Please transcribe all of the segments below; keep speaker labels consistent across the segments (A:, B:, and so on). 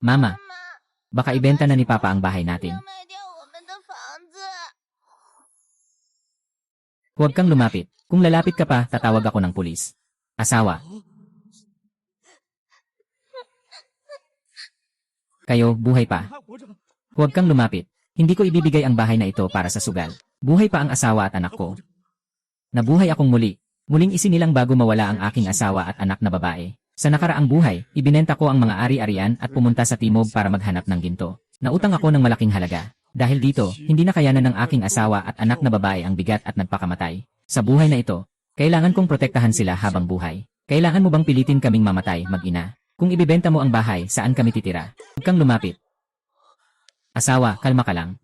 A: Mama, baka ibenta na ni Papa ang bahay
B: 要
A: natin.
B: 卖掉我们的房子。
A: Huwag kang lumapit. Kung lalapit ka pa, tatawag ako ng pulis. Asawa. Kayo, buhay pa. Huwag kang lumapit. Hindi ko ibibigay ang bahay na ito para sa sugal. Buhay pa ang asawa at anak ko. Nabuhay akong muli. Muling isinilang bago mawala ang aking asawa at anak na babae. Sa nakaraang buhay, ibinenta ko ang mga ari-arian at pumunta sa timog para maghanap ng ginto. Nautang ako ng malaking halaga. Dahil dito, hindi na kayanan ng aking asawa at anak na babae ang bigat at nagpakamatay. Sa buhay na ito, kailangan kong protektahan sila habang buhay. Kailangan mo bang pilitin kaming mamatay, mag-ina? Kung ibibenta mo ang bahay, saan kami titira? Huwag kang lumapit. Asawa, kalma ka lang.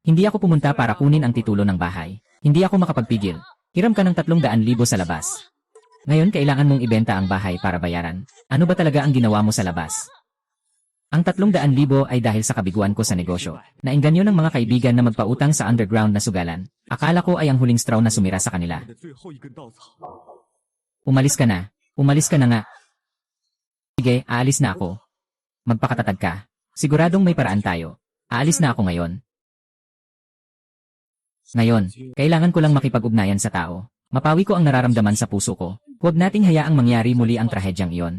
A: Hindi ako pumunta para kunin ang titulo ng bahay. Hindi ako makapagpigil. Hiram ka ng 300,000 sa labas. Ngayon kailangan mong ibenta ang bahay para bayaran. Ano ba talaga ang ginawa mo sa labas? Ang 300,000 ay dahil sa kabiguan ko sa negosyo. Naengganyo ng mga kaibigan na magpautang sa underground na sugalan. Akala ko ay ang huling straw na sumira sa kanila. Umalis ka na. Umalis ka na nga. Sige, aalis na ako. Magpakatatag ka. Siguradong may paraan tayo. Aalis na ako ngayon. Ngayon, kailangan ko lang makipag-ugnayan sa tao. Mapawi ko ang nararamdaman sa puso ko. Huwag nating hayaang mangyari muli ang trahedyang iyon.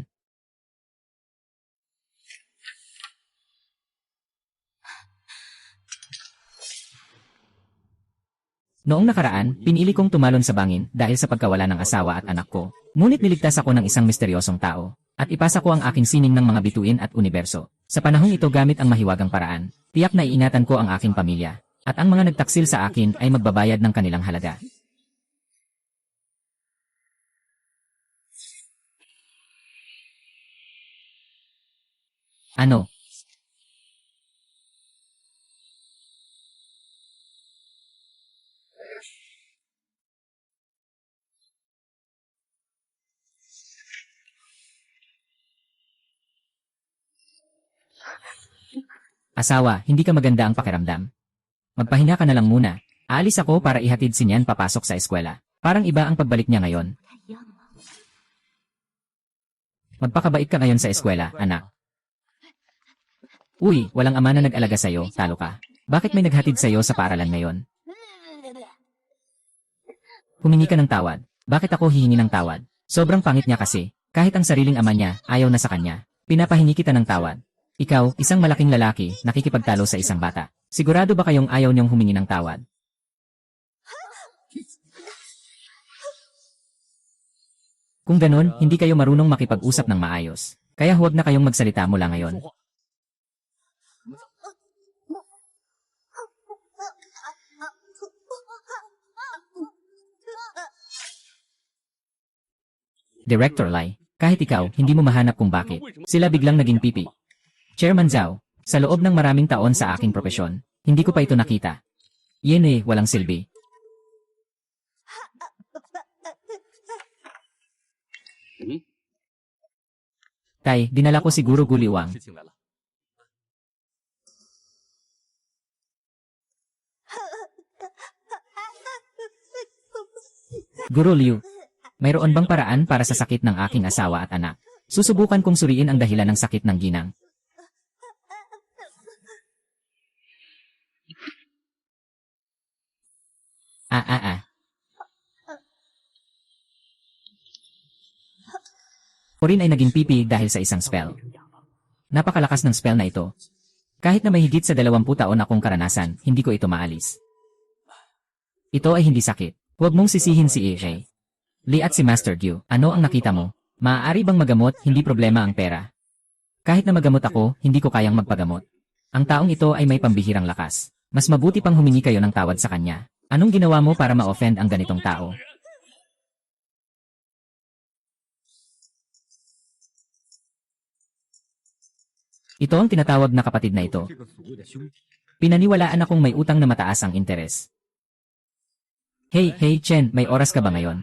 A: Noong nakaraan, pinili kong tumalon sa bangin dahil sa pagkawala ng asawa at anak ko. Ngunit niligtas ako ng isang misteryosong tao. At ipasa ko ang aking sining ng mga bituin at universo. Sa panahong ito gamit ang mahiwagang paraan, tiyak na iingatan ko ang aking pamilya. At ang mga nagtaksil sa akin ay magbabayad ng kanilang halaga. Ano? Asawa, hindi ka maganda ang pakiramdam. Magpahinga ka na lang muna. Aalis ako para ihatid si Nian papasok sa eskwela. Parang iba ang pagbalik niya ngayon. Magpakabait ka ngayon sa eskwela, anak. Uy, walang ama na nag-alaga sa'yo, talo ka. Bakit may naghatid sa'yo sa paaralan ngayon? Humingi ka ng tawad. Bakit ako hihingi ng tawad? Sobrang pangit niya kasi. Kahit ang sariling ama niya, ayaw na sa kanya. Pinapahingi kita ng tawad. Ikaw, isang malaking lalaki, nakikipagtalo sa isang bata. Sigurado ba kayong ayaw niyong humingi ng tawad? Kung ganun, hindi kayo marunong makipag-usap ng maayos. Kaya huwag na kayong magsalita mula ngayon. Director Lai, kahit ikaw, hindi mo mahanap kung bakit. Sila biglang naging pipi. Chairman Zhao, sa loob ng maraming taon sa aking propesyon, hindi ko pa ito nakita. Yan walang silbi. Tay, dinala ko si Guru Guliwang. Guru Liu, mayroon bang paraan para sa sakit ng aking asawa at anak? Susubukan kong suriin ang dahilan ng sakit ng ginang. Orin ay naging pipi dahil sa isang spell. Napakalakas ng spell na ito. Kahit na may higit sa 20 taon akong karanasan, hindi ko ito maalis. Ito ay hindi sakit. Huwag mong sisihin si AJ. Lee at si Master Gyu, ano ang nakita mo? Maaari bang magamot, hindi problema ang pera? Kahit na magamot ako, hindi ko kayang magpagamot. Ang taong ito ay may pambihirang lakas. Mas mabuti pang humingi kayo ng tawad sa kanya. Anong ginawa mo para ma-offend ang ganitong tao? Ito ang tinatawag na kapatid na ito. Pinaniwalaan akong may utang na mataas ang interes. Hey Chen, may oras ka ba ngayon?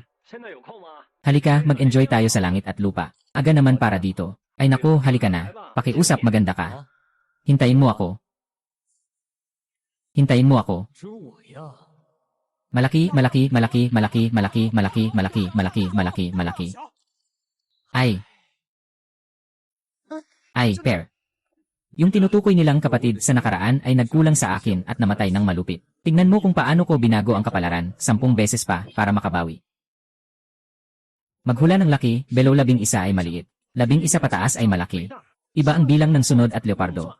A: Halika, mag-enjoy tayo sa langit at lupa. Aga naman para dito. Ay naku, halika na. Pakiusap, maganda ka. Hintayin mo ako. Hintayin mo ako. Malaki, malaki, malaki, malaki, malaki, malaki, malaki, malaki, malaki, malaki. Ay, pair. Yung tinutukoy nilang kapatid sa nakaraan ay nagkulang sa akin at namatay ng malupit. Tingnan mo kung paano ko binago ang kapalaran, 10 beses pa, para makabawi. Maghula ng laki, below 11 ay maliit. 11 pataas ay malaki. Iba ang bilang ng sunod at leopardo.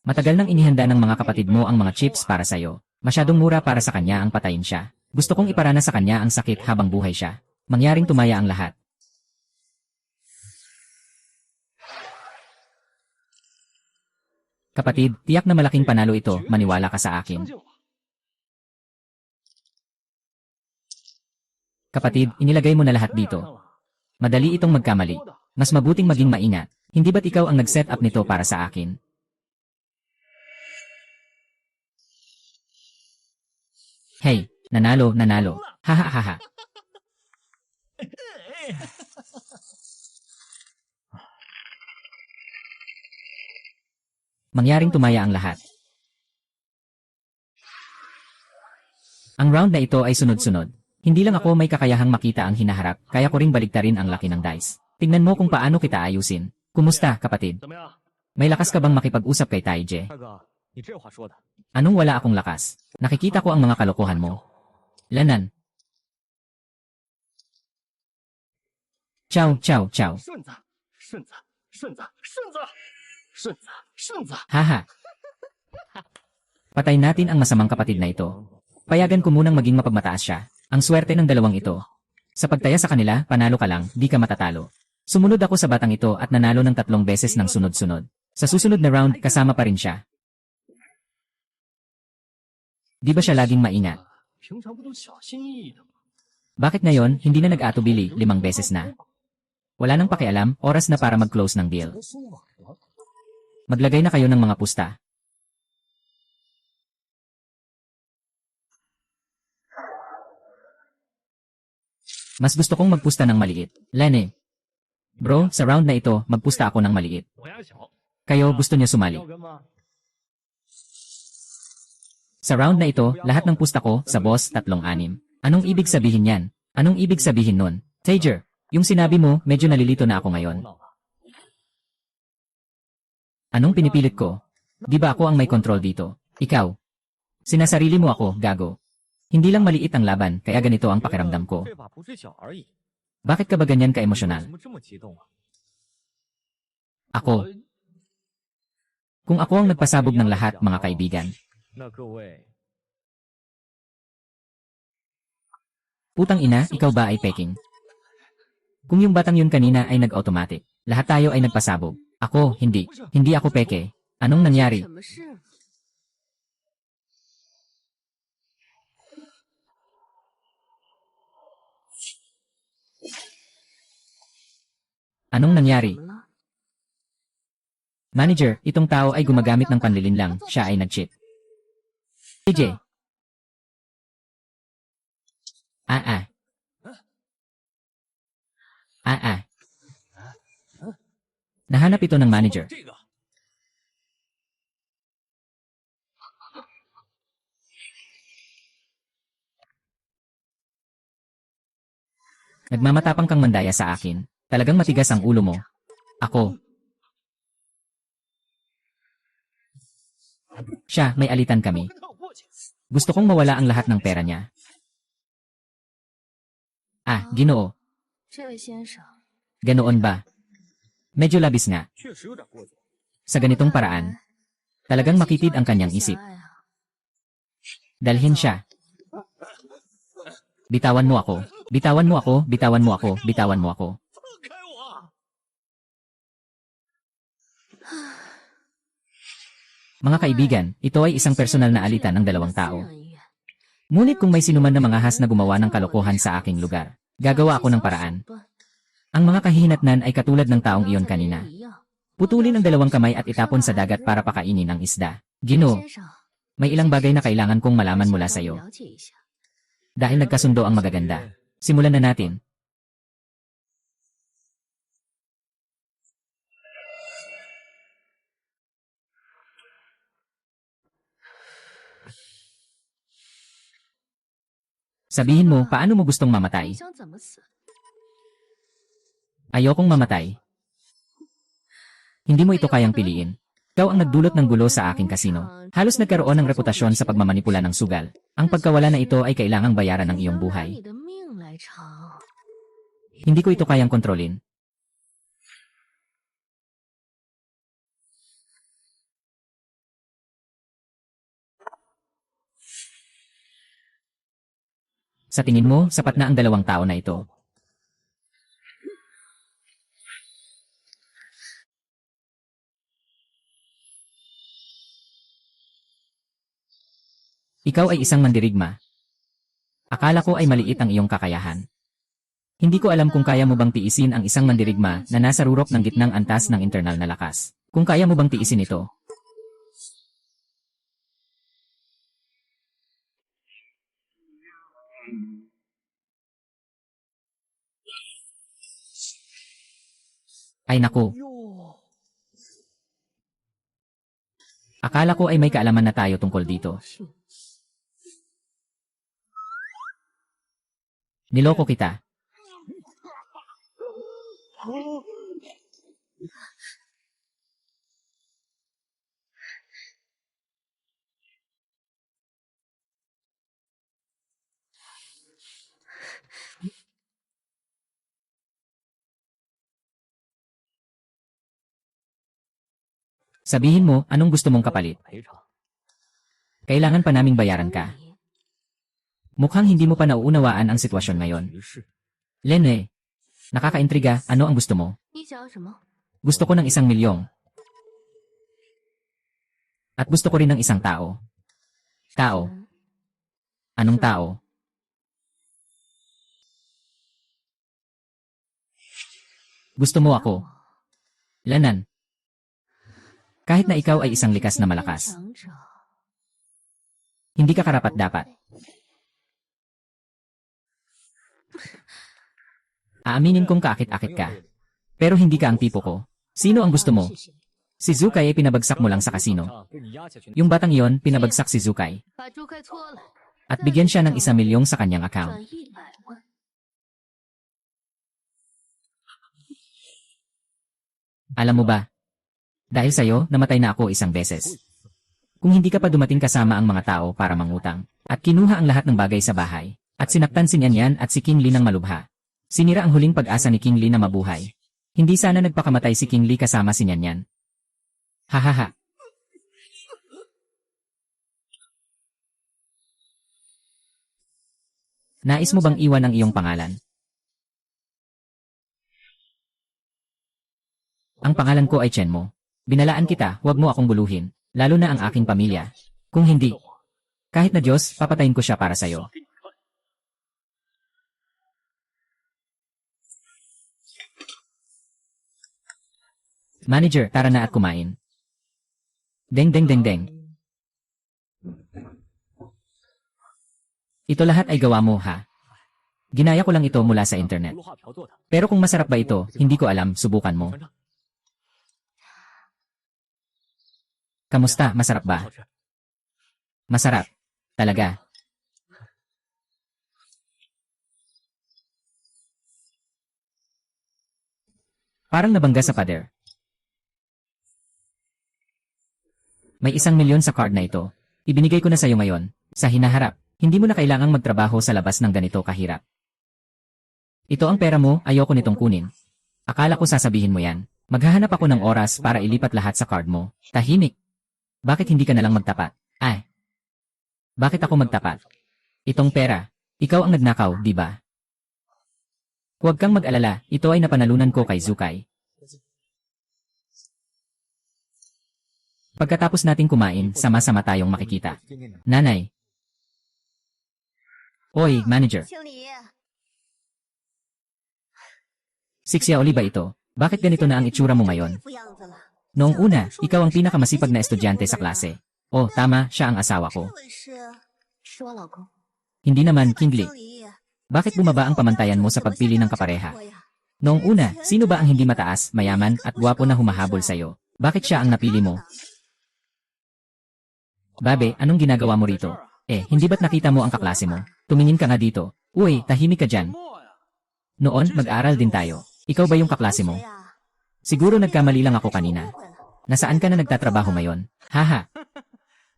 A: Matagal nang inihanda ng mga kapatid mo ang mga chips para sa'yo. Masyadong mura para sa kanya ang patayin siya. Gusto kong iparana sa kanya ang sakit habang buhay siya. Mangyaring tumaya ang lahat. Kapatid, tiyak na malaking panalo ito, maniwala ka sa akin. Kapatid, inilagay mo na lahat dito. Madali itong magkamali. Mas mabuting maging maingat. Hindi ba't ikaw ang nag-set up nito para sa akin? Hey, nanalo, nanalo. Hahaha. Mangyaring tumaya ang lahat. Ang round na ito ay sunod-sunod. Hindi lang ako may kakayahang makita ang hinaharap, kaya ko ring baliktarin ang laki ng dice. Tingnan mo kung paano kita ayusin. Kumusta, kapatid? May lakas ka bang makipag-usap kay Taije? Anong wala akong lakas? Nakikita ko ang mga kalokohan mo. Lanan. Ciao, ciao, ciao. Haha. Patay natin ang masamang kapatid na ito. Payagan ko munang maging mapagmataas siya. Ang swerte ng dalawang ito. Sa pagtaya sa kanila, panalo ka lang, di ka matatalo. Sumunod ako sa batang ito at nanalo ng 3 beses ng sunod-sunod. Sa susunod na round, kasama pa rin siya. Di ba siya laging maingat? Bakit ngayon, hindi na nag-atubili, 5 beses na? Wala nang pakialam, oras na para mag-close ng deal. Maglagay na kayo ng mga pusta. Mas gusto kong magpusta ng maliit. Lene. Bro, sa round na ito, magpusta ako ng maliit. Kayo gusto niyo sumali. Sa round na ito, lahat ng pusta ko, sa boss, 3-6. Anong ibig sabihin yan? Anong ibig sabihin nun? Tager, yung sinabi mo, medyo nalilito na ako ngayon. Anong pinipilit ko? Di ba ako ang may control dito? Ikaw. Sinasarili mo ako, gago. Hindi lang maliit ang laban, kaya ganito ang pakiramdam ko. Bakit ka ba ganyan ka-emosyonal? Ako. Kung ako ang nagpasabog ng lahat, mga kaibigan. Putang ina, ikaw ba ay peking? Kung yung batang yun kanina ay nag-automatic, lahat tayo ay nagpasabog. Ako, hindi. Hindi ako peke. Anong nangyari? Anong nangyari? Manager, itong tao ay gumagamit ng panlilin lang, siya ay nag-cheat. TJ. Ah. Nahanap ito ng manager. Nagmamatapang kang mandaya sa akin. Talagang matigas ang ulo mo. Ako. Siya, may alitan kami. Gusto kong mawala ang lahat ng pera niya. Ginoo. Ganoon ba? Medyo labis nga. Sa ganitong paraan, talagang makitid ang kanyang isip. Dalhin siya. Bitawan mo ako. Bitawan mo ako, bitawan mo ako, bitawan mo ako. Mga kaibigan, ito ay isang personal na alitan ng 2 tao. Ngunit kung may sinuman na mga has na gumawa ng kalokohan sa aking lugar, gagawa ako ng paraan. Ang mga kahihinatnan ay katulad ng taong iyon kanina. Putulin ang 2 kamay at itapon sa dagat para pakainin ang isda. Ginoo, may ilang bagay na kailangan kong malaman mula sa iyo. Dahil nagkasundo ang magaganda. Simulan na natin. Sabihin mo, paano mo gustong mamatay? Ayokong mamatay. Hindi mo ito kayang piliin. Ikaw ang nagdulot ng gulo sa aking kasino. Halos nagkaroon ng reputasyon sa pagmamanipula ng sugal. Ang pagkawala na ito ay kailangang bayaran ng iyong buhay. Hindi ko ito kayang kontrolin. Sa tingin mo, sapat na ang 2 tao na ito. Ikaw ay isang mandirigma. Akala ko ay maliit ang iyong kakayahan. Hindi ko alam kung kaya mo bang tiisin ang isang mandirigma na nasa rurok ng gitnang antas ng internal na lakas. Kung kaya mo bang tiisin ito. Ay naku. Akala ko ay may kaalaman na tayo tungkol dito. Niloko kita. Sabihin mo, anong gusto mong kapalit? Kailangan pa naming bayaran ka. Mukhang hindi mo pa nauunawaan ang sitwasyon ngayon. Lene, nakakaintriga, ano ang gusto mo? Gusto ko ng 1 milyong. At gusto ko rin ng 1 tao. Tao? Anong tao? Gusto mo ako? Lanan. Kahit na ikaw ay isang likas na malakas. Hindi ka karapat-dapat. Aaminin kong kaakit-akit ka. Pero hindi ka ang tipo ko. Sino ang gusto mo? Si Zukay ay pinabagsak mo lang sa kasino. Yung batang yon, pinabagsak si Zukay. At bigyan siya ng 1 milyong sa kanyang account. Alam mo ba? Dahil sa'yo, namatay na ako 1 beses. Kung hindi ka pa dumating kasama ang mga tao para mangutang, at kinuha ang lahat ng bagay sa bahay, at sinaktan si Nyanyan at si King Lee ng malubha. Sinira ang huling pag-asa ni King Lee na mabuhay. Hindi sana nagpakamatay si King Lee kasama si Nyanyan. Hahaha. Nais mo bang iwan ang iyong pangalan? Ang pangalan ko ay Chenmo. Binalaan kita, huwag mo akong buluhin, lalo na ang aking pamilya. Kung hindi, kahit na Diyos, papatayin ko siya para sa'yo. Manager, tara na at kumain. Deng deng deng deng. Ito lahat ay gawa mo, ha? Ginaya ko lang ito mula sa internet. Pero kung masarap ba ito, hindi ko alam, subukan mo. Kamusta, masarap ba? Masarap. Talaga. Parang nabangga sa pader. May 1 milyon sa card na ito. Ibinigay ko na sa'yo ngayon. Sa hinaharap, hindi mo na kailangang magtrabaho sa labas ng ganito kahirap. Ito ang pera mo, ayoko nitong kunin. Akala ko sasabihin mo yan. Maghahanap ako ng oras para ilipat lahat sa card mo. Tahimik. Bakit hindi ka nalang magtapat? Ay. Bakit ako magtapat? Itong pera. Ikaw ang nagnakaw, di ba? Huwag kang mag-alala, ito ay napanalunan ko kay Zukay. Pagkatapos nating kumain, sama-sama tayong makikita. Nanay. Oy, manager.
B: 经理，
A: Sixiaoli ba ito? Bakit ganito na ang itsura mo ngayon?
B: 副样子了。
A: Noong una, ikaw ang pinakamasipag na estudyante sa klase. Oh, tama, siya ang asawa
B: 这
A: ko.
B: 位是我老公。
A: Hindi naman, King Lee.
B: 经理，
A: Bakit bumaba ang pamantayan mo sa pagpili ng kapareha? Noong una, sino ba ang hindi mataas, mayaman, at gwapo na humahabol sa'yo? Bakit siya ang napili mo? Babe, anong ginagawa mo rito? Hindi ba't nakita mo ang kaklase mo? Tumingin ka nga dito. Uy, tahimik ka dyan. Noon, mag-aral din tayo. Ikaw ba yung kaklase mo? Siguro nagkamali lang ako kanina.
B: 误会了。
A: Nasaan ka na nagtatrabaho ngayon? Haha.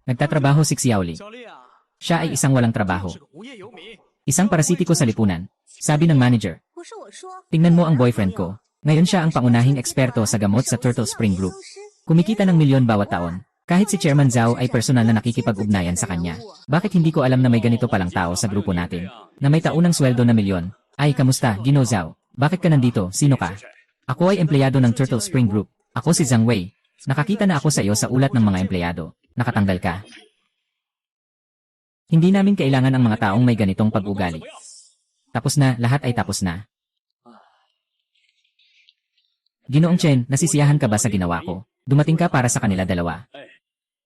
A: Nagtatrabaho si Xiaoli.
C: 小丽啊，
A: Siya ay isang walang
C: 真
A: trabaho.
C: 是个无业游民。
A: Isang parasitiko sa lipunan. Sabi ng manager.
B: 不是我说，
A: Tingnan mo ang boyfriend ko. Ngayon siya ang pangunahing eksperto sa gamot sa Turtle Spring Group. Kumikita ng milyon bawat taon. Kahit si Chairman Zhao ay personal na nakikipag-ugnayan sa kanya. Bakit hindi ko alam na may ganito palang tao sa grupo natin? Na may taunang sweldo na milyon. Ay, kamusta, Gino Zhao? Bakit ka nandito? Sino ka? Ako ay empleyado ng Turtle Spring Group. Ako si Zhang Wei. Nakakita na ako sa iyo sa ulat ng mga empleyado. Nakatanggal ka. Hindi namin kailangan ang mga taong may ganitong pag-ugali. Tapos na, lahat ay tapos na. Ginoong Chen, nasisiyahan ka ba sa ginawa ko? Dumating ka para sa kanila dalawa.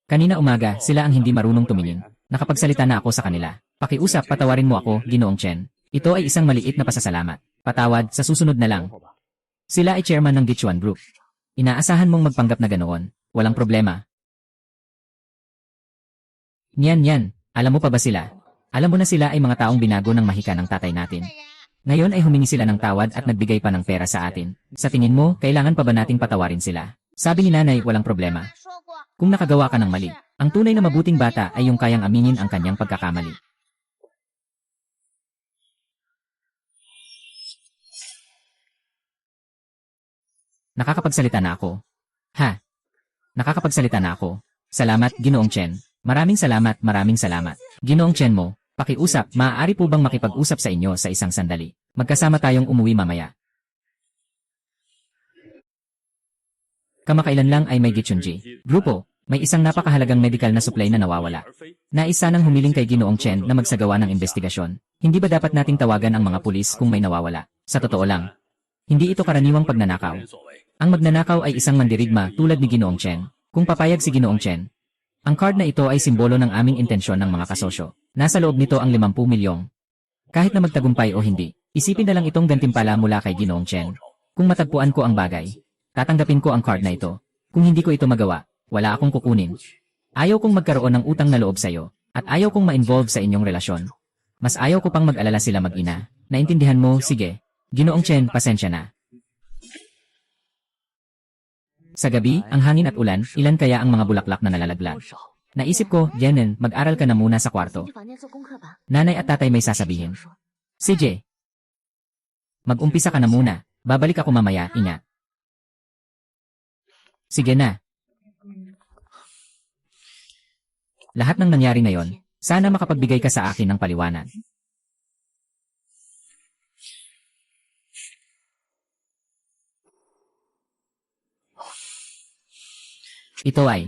A: Kanina umaga, sila ang hindi marunong tumingin. Nakapagsalita na ako sa kanila. Pakiusap, patawarin mo ako, Ginoong Chen. Ito ay isang maliit na pasasalamat. Patawad, sa susunod na lang. Sila ay chairman ng Gichuan Group. Inaasahan mong magpanggap na ganoon. Walang problema. Yan. Alam mo pa ba sila? Alam mo na sila ay mga taong binago ng mahika ng tatay natin. Ngayon ay humingi sila ng tawad at nagbigay pa ng pera sa atin. Sa tingin mo, kailangan pa ba nating patawarin sila? Sabi ni nanay, walang problema. Kung nakagawa ka ng mali, ang tunay na mabuting bata ay yung kayang aminin ang kanyang pagkakamali. Nakakapagsalita na ako. Ha? Nakakapagsalita na ako. Salamat, Ginoong Chen. Maraming salamat. Ginoong Chen mo, pakiusap, maaari po bang makipag-usap sa inyo sa isang sandali? Magkasama tayong umuwi mamaya. Kamakailan lang ay may Gichunji. Grupo, may isang napakahalagang medical na supply na nawawala. Nais sanang humiling kay Ginoong Chen na magsagawa ng investigasyon. Hindi ba dapat nating tawagan ang mga pulis kung may nawawala? Sa totoo lang, hindi ito karaniwang pagnanakaw. Ang magnanakaw ay isang mandirigma tulad ni Ginoong Chen. Kung papayag si Ginoong Chen, ang card na ito ay simbolo ng aming intensyon ng mga kasosyo. Nasa loob nito ang 50 milyong. Kahit na magtagumpay o hindi, isipin na lang itong gantimpala mula kay Ginoong Chen. Kung matagpuan ko ang bagay, tatanggapin ko ang card na ito. Kung hindi ko ito magawa, wala akong kukunin. Ayaw kong magkaroon ng utang na loob sa iyo, at ayaw kong ma-involve sa inyong relasyon. Mas ayaw ko pang mag-alala sila mag-ina. Naintindihan mo, sige. Ginoong Chen, pasensya na. Sa gabi, ang hangin at ulan, ilan kaya ang mga bulaklak na nalalaglag? Naisip ko, Jenen, mag-aral ka na muna sa kwarto.
B: 去房间做功课吧。
A: Nanay at tatay may sasabihin. CJ, mag-umpisa ka na muna. Babalik ako mamaya, ingat. Sige na. Lahat ng nangyari ngayon, sana makapagbigay ka sa akin ng paliwanag. Ito ay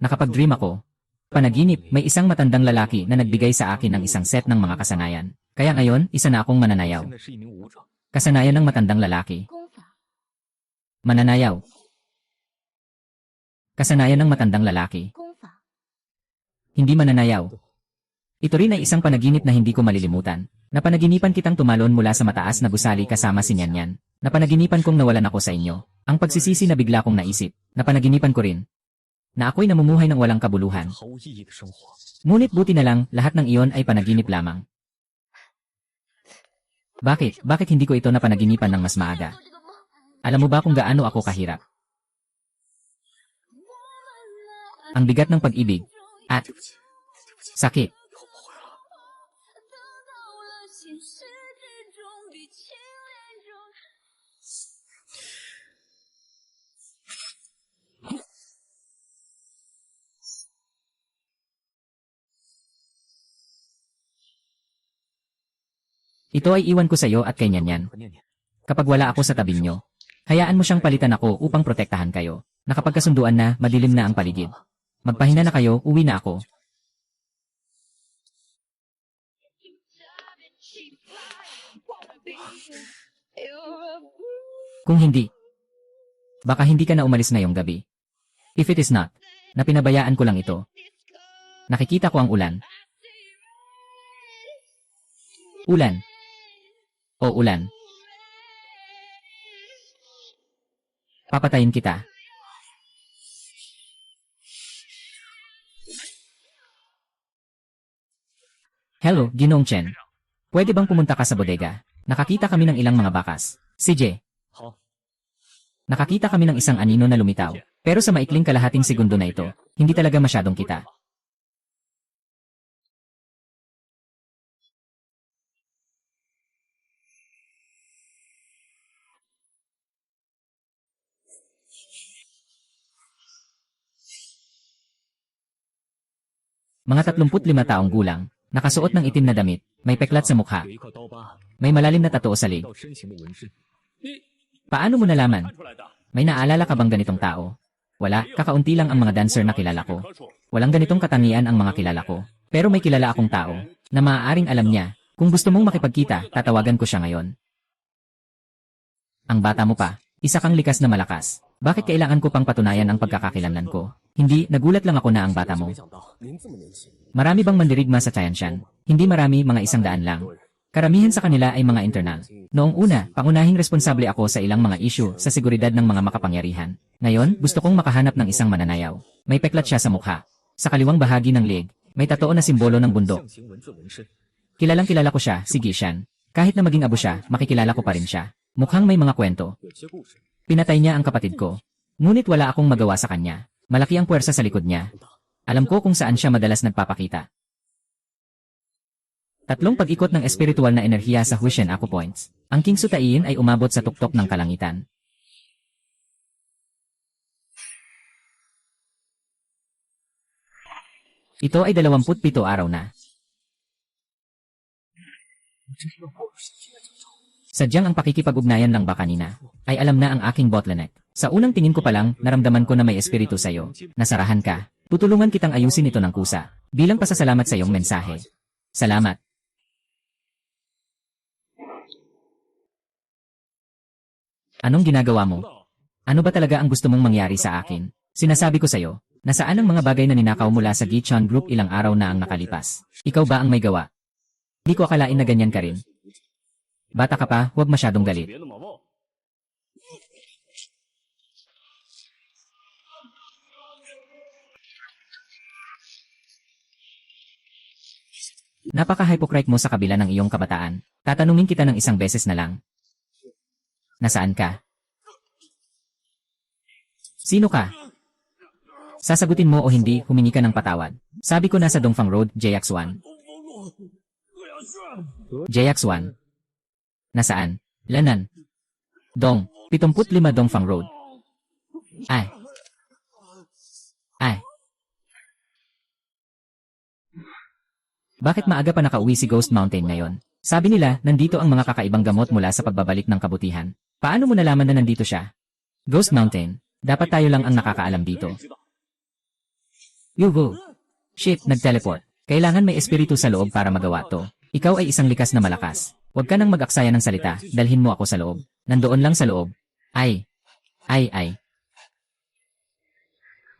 A: nakapag-dream ako. Panaginip, may isang matandang lalaki na nagbigay sa akin ng isang set ng mga kasanayan. Kaya ngayon, isa na akong mananayaw.
C: 现在是一名舞者，
A: Kasanayan ng matandang lalaki.
B: 功法，
A: Mananayaw. Kasanayan ng matandang lalaki.
B: 功法，
A: Hindi mananayaw. Ito rin ay isang panaginip na hindi ko malilimutan. Napanaginipan kitang tumalon mula sa mataas na gusali kasama si Nyanyan. Napanaginipan kong nawalan ako sa inyo. Ang pagsisisi na bigla kong naisip. Napanaginipan ko rin na ako'y namumuhay ng walang kabuluhan.
C: 毫无意义的生活。
A: Ngunit buti na lang, lahat ng iyon ay panaginip lamang. Bakit? Bakit hindi ko ito napanaginipan ng mas maaga? Alam mo ba kung gaano ako kahirap? Ang bigat ng pag-ibig at sakit. Ito ay iwan ko sa iyo at kay Nyanyan.
C: 和念念，
A: Kapag wala ako sa tabi nyo, hayaan mo siyang palitan ako upang protektahan kayo. Nakapagkasunduan na, madilim na ang paligid. Magpahinga na kayo, uwi na ako. Kung hindi, baka hindi ka na umalis ngayong gabi. If it is not, na pinabayaan ko lang ito. Nakikita ko ang ulan. Ulan. O ulan. Papatayin kita. Hello, Ginoong Chen. Pwede bang pumunta ka sa bodega? Nakakita kami ng ilang mga bakas. CJ,
C: 好，
A: Nakakita kami ng isang anino na lumitaw. Pero sa maikling kalahating segundo na ito, hindi talaga masyadong kita. Mga 35 taong gulang, nakasuot ng itim na damit, may peklat sa mukha,
C: 有一块刀疤
A: may malalim na tattoo sa lig.
C: 到身形的纹身。
A: Paano mo nalaman?
C: 看出来的。
A: May naalala ka bang ganitong tao? Wala, kakaunti lang ang mga dancer na kilala ko.
C: 棵树
A: Walang ganitong katangian ang mga kilala ko. Pero may kilala akong tao, na maaaring alam niya, kung gusto mong makipagkita, tatawagan ko siya ngayon. Ang bata mo pa, isa kang likas na malakas. Bakit kailangan ko pang patunayan ang pagkakakilanlan ko? Hindi, nagulat lang ako na ang bata mo.
C: 没想到您这么年轻。
A: Marami bang mandirigma sa Tianshan? Hindi marami, mga 100 lang. Karamihan sa kanila ay mga internal. Noong una, pangunahing responsable ako sa ilang mga issue sa seguridad ng mga makapangyarihan. Ngayon, gusto kong makahanap ng isang mananayaw. May peklat siya sa mukha. Sa kaliwang bahagi ng leg, may tattoo na simbolo ng bundok.
C: 象形文字纹身。
A: Kilalang kilala ko siya, si Gishan. Kahit na maging abo siya, makikilala ko pa rin siya. Mukhang may mga kwento.
C: 有些故事。
A: Pinatay niya ang kapatid ko. Ngunit wala akong magawa sa kanya. Malaki ang puwersa sa likod niya. Alam ko kung saan siya madalas nagpapakita. Tatlong pag-ikot ng espiritual na enerhiya sa Huishen Aku Points. Ang King Sutaiin ay umabot sa tuktok ng kalangitan. Ito ay 27 araw na. Sadyang ang pakikipag-ugnayan lang ba kanina, ay alam na ang aking bottleneck. Sa unang tingin ko pa lang, naramdaman ko na may espiritu sa'yo. Nasarahan ka. Tutulungan kitang ayusin ito ng kusa. Bilang pasasalamat sa iyong mensahe. Salamat. Anong ginagawa mo? Ano ba talaga ang gusto mong mangyari sa akin? Sinasabi ko sa'yo, nasaan ang mga bagay na ninakaw mula sa Gichan Group ilang araw na ang nakalipas? Ikaw ba ang may gawa? Di ko akalain na ganyan ka rin. Bata ka pa, huwag masyadong galit.
C: 别那么旺。
A: Napaka-hypocrite mo sa kabila ng iyong kabataan. Tatanungin kita ng isang beses na lang. Nasaan ka? Sino ka? Sasagutin mo o hindi, humingi ka ng patawad. Sabi ko nasa Dongfang Road, JX1. JX1. Nasaan? Lanan. Dong, 75 Dongfang Road. Ay. Ay. Bakit maaga pa nakauwi si Ghost Mountain ngayon? Sabi nila, nandito ang mga kakaibang gamot mula sa pagbabalik ng kabutihan. Paano mo nalaman na nandito siya? Ghost Mountain, dapat tayo lang ang nakakaalam dito. Yugo. Shit, nag-teleport. Kailangan may espiritu sa loob para magawa to. Ikaw ay isang likas na malakas. Huwag ka nang mag-aksaya ng salita, dalhin mo ako sa loob. Nandoon lang sa loob. Ay. Ay.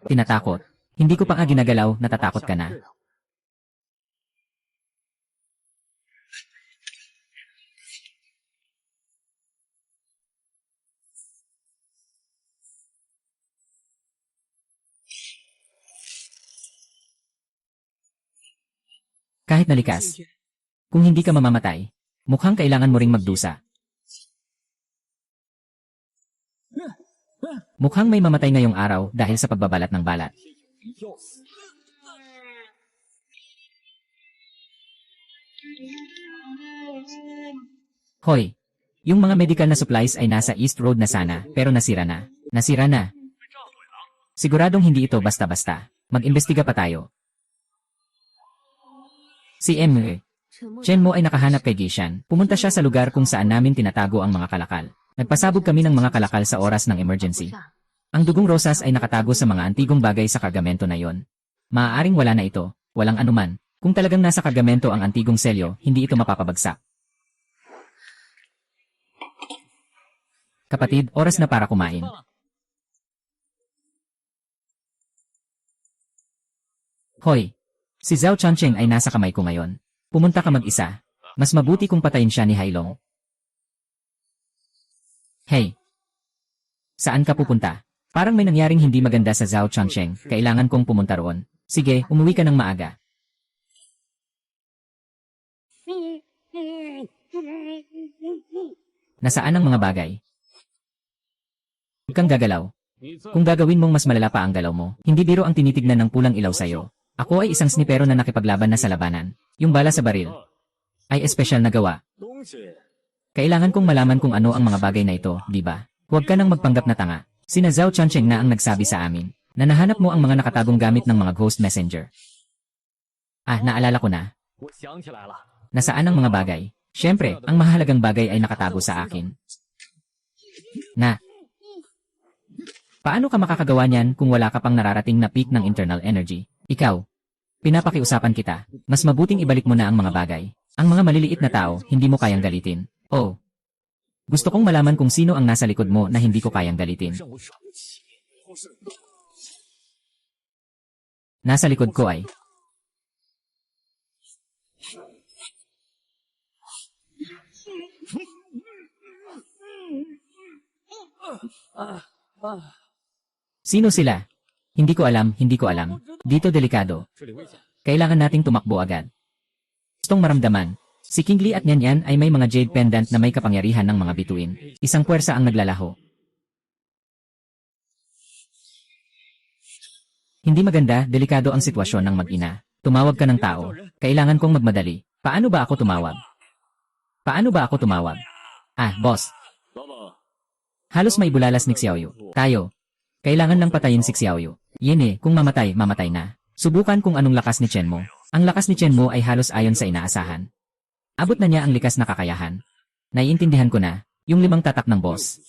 A: Tinatakot. Hindi ko pa nga ginagalaw, natatakot ka na. Kahit nalikas. Kung hindi ka mamamatay, mukhang kailangan mo ring magdusa. Mukhang may mamatay ngayong araw dahil sa pagbabalat ng balat. Hoy, yung mga medical na supplies ay nasa East Road na sana, pero nasira na. Nasira na. Siguradong hindi ito basta-basta. Mag-imbestiga pa tayo. Si M. Chen Mo ay nakahanap kay Gishan. Pumunta siya sa lugar kung saan namin tinatago ang mga kalakal. Nagpasabog kami ng mga kalakal sa oras ng emergency. Ang dugong rosas ay nakatago sa mga antigong bagay sa kargamento na yon. Maaaring wala na ito, walang anuman. Kung talagang nasa kargamento ang antigong selyo, hindi ito mapapabagsak. Kapatid, oras na para kumain. Hoy! Si Zhao Changcheng ay nasa kamay ko ngayon. Pumunta ka mag-isa. Mas mabuti kung patayin siya ni Hailong. Hey! Saan ka pupunta? Parang may nangyaring hindi maganda sa Zhao Changcheng. Kailangan kong pumunta roon. Sige, umuwi ka ng maaga. Nasaan ang mga bagay? Huwag kang gagalaw. Kung gagawin mong mas malala pa ang galaw mo, hindi biro ang tinitignan ng pulang ilaw sa'yo. Ako ay isang snipero na nakipaglaban na sa labanan. Yung bala sa baril ay espesyal na gawa. Kailangan kong malaman kung ano ang mga bagay na ito, di ba? Huwag ka nang magpanggap na tanga. Sina Zhao Changcheng na ang nagsabi sa amin na nahanap mo ang mga nakatagong gamit ng mga ghost messenger. Naalala ko na. Nasaan ang mga bagay? Siyempre, ang mahalagang bagay ay nakatago sa akin. Paano ka makakagawa niyan kung wala ka pang nararating na peak ng internal energy? Ikaw, pinapakiusapan kita. Mas mabuting ibalik mo na ang mga bagay. Ang mga maliliit na tao, hindi mo kayang galitin. Oh. Gusto kong malaman kung sino ang nasa likod mo na hindi ko kayang galitin. Nasa likod ko ay sino sila? Hindi ko alam, hindi ko alam. Dito delikado. Kailangan nating tumakbo agad. Gustong maramdaman. Si King Li at Nian Yan ay may mga jade pendant na may kapangyarihan ng mga bituin. Isang puwersa ang naglalaho. Hindi maganda, delikado ang sitwasyon ng mag-ina. Tumawag ka ng tao. Kailangan kong magmadali. Paano ba ako tumawag? Boss. Halos may bulalas ni Xiaoyu. Tayo. Kailangan lang patayin si Xiaoyu. Kung mamatay, mamatay na. Subukan kung anong lakas ni Chen Mo. Ang lakas ni Chen Mo ay halos ayon sa inaasahan. Abot na niya ang likas na kakayahan. Naiintindihan ko na, yung 5 tatak ng boss.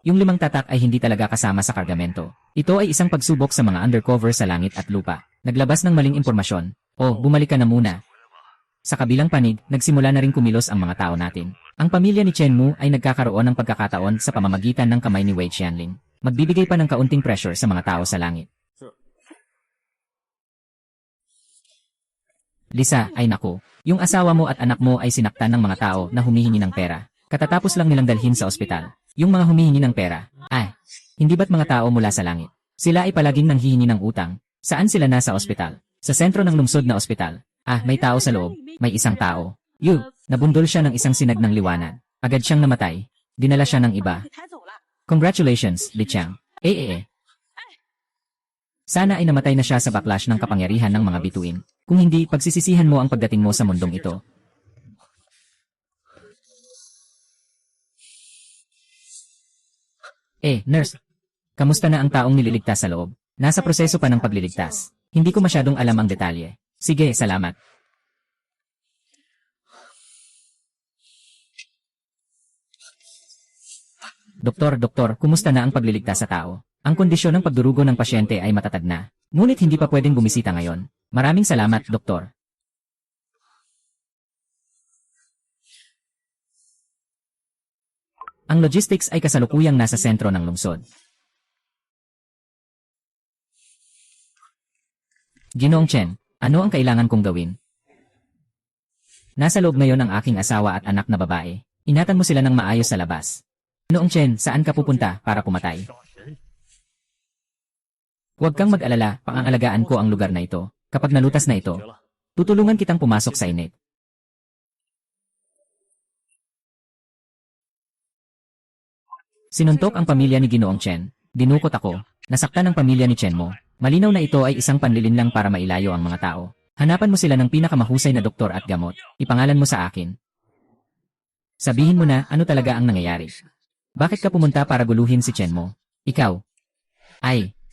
A: Yung 5 tatak ay hindi talaga kasama sa kargamento. Ito ay isang pagsubok sa mga undercover sa langit at lupa. Naglabas ng maling impormasyon. Bumalik ka na muna. Sa kabilang panig, nagsimula na rin kumilos ang mga tao natin. Ang pamilya ni Chen Mu ay nagkakaroon ng pagkakataon sa pamamagitan ng kamay ni Wei Qianling. Magbibigay pa ng kaunting pressure sa mga tao sa langit. Lisa, ay naku. Yung asawa mo at anak mo ay sinaktan ng mga tao na humihingi ng pera. Katatapos lang nilang dalhin sa ospital. Yung mga humihingi ng pera. Hindi ba't mga tao mula sa langit? Sila ay palaging nanghihingi ng utang. Saan sila nasa ospital? Sa sentro ng lungsod na ospital. May tao sa loob. May isang tao. Nabundol siya ng isang sinag ng liwanag. Agad siyang namatay. Dinala siya ng iba. Congratulations, Li Qiang. Sana ay namatay na siya sa backlash ng kapangyarihan ng mga bituin. Kung hindi, pagsisisihan mo ang pagdating mo sa mundong ito. Nurse. Kamusta na ang taong nililigtas sa loob? Nasa proseso pa ng pagliligtas. Hindi ko masyadong alam ang detalye. Sige, salamat. Doktor, kumusta na ang pagliligtas sa tao? Ang kondisyon ng pagdurugo ng pasyente ay matatag na. Ngunit hindi pa pwedeng bumisita ngayon. Maraming salamat, Doktor. Ang logistics ay kasalukuyang nasa sentro ng lungsod. Ginoong Chen, ano ang kailangan kong gawin? Nasa loob ngayon ang aking asawa at anak na babae. Ingatan mo sila ng maayos sa labas. Ginoong Chen, saan ka pupunta para pumatay? Huwag kang mag-alala, pangangalagaan ko ang lugar na ito. Kapag nalutas na ito, tutulungan kitang pumasok sa init. Sinuntok ang pamilya ni Ginoong Chen. Dinukot ako. Nasaktan ang pamilya ni Chen Mo. Malinaw na ito ay isang panlilinlang para mailayo ang mga tao. Hanapan mo sila ng pinakamahusay na doktor at gamot. Ipangalan mo sa akin. Sabihin mo na ano talaga ang nangyayari. Bakit ka pumunta para guluhin si Chen Mo? Ikaw.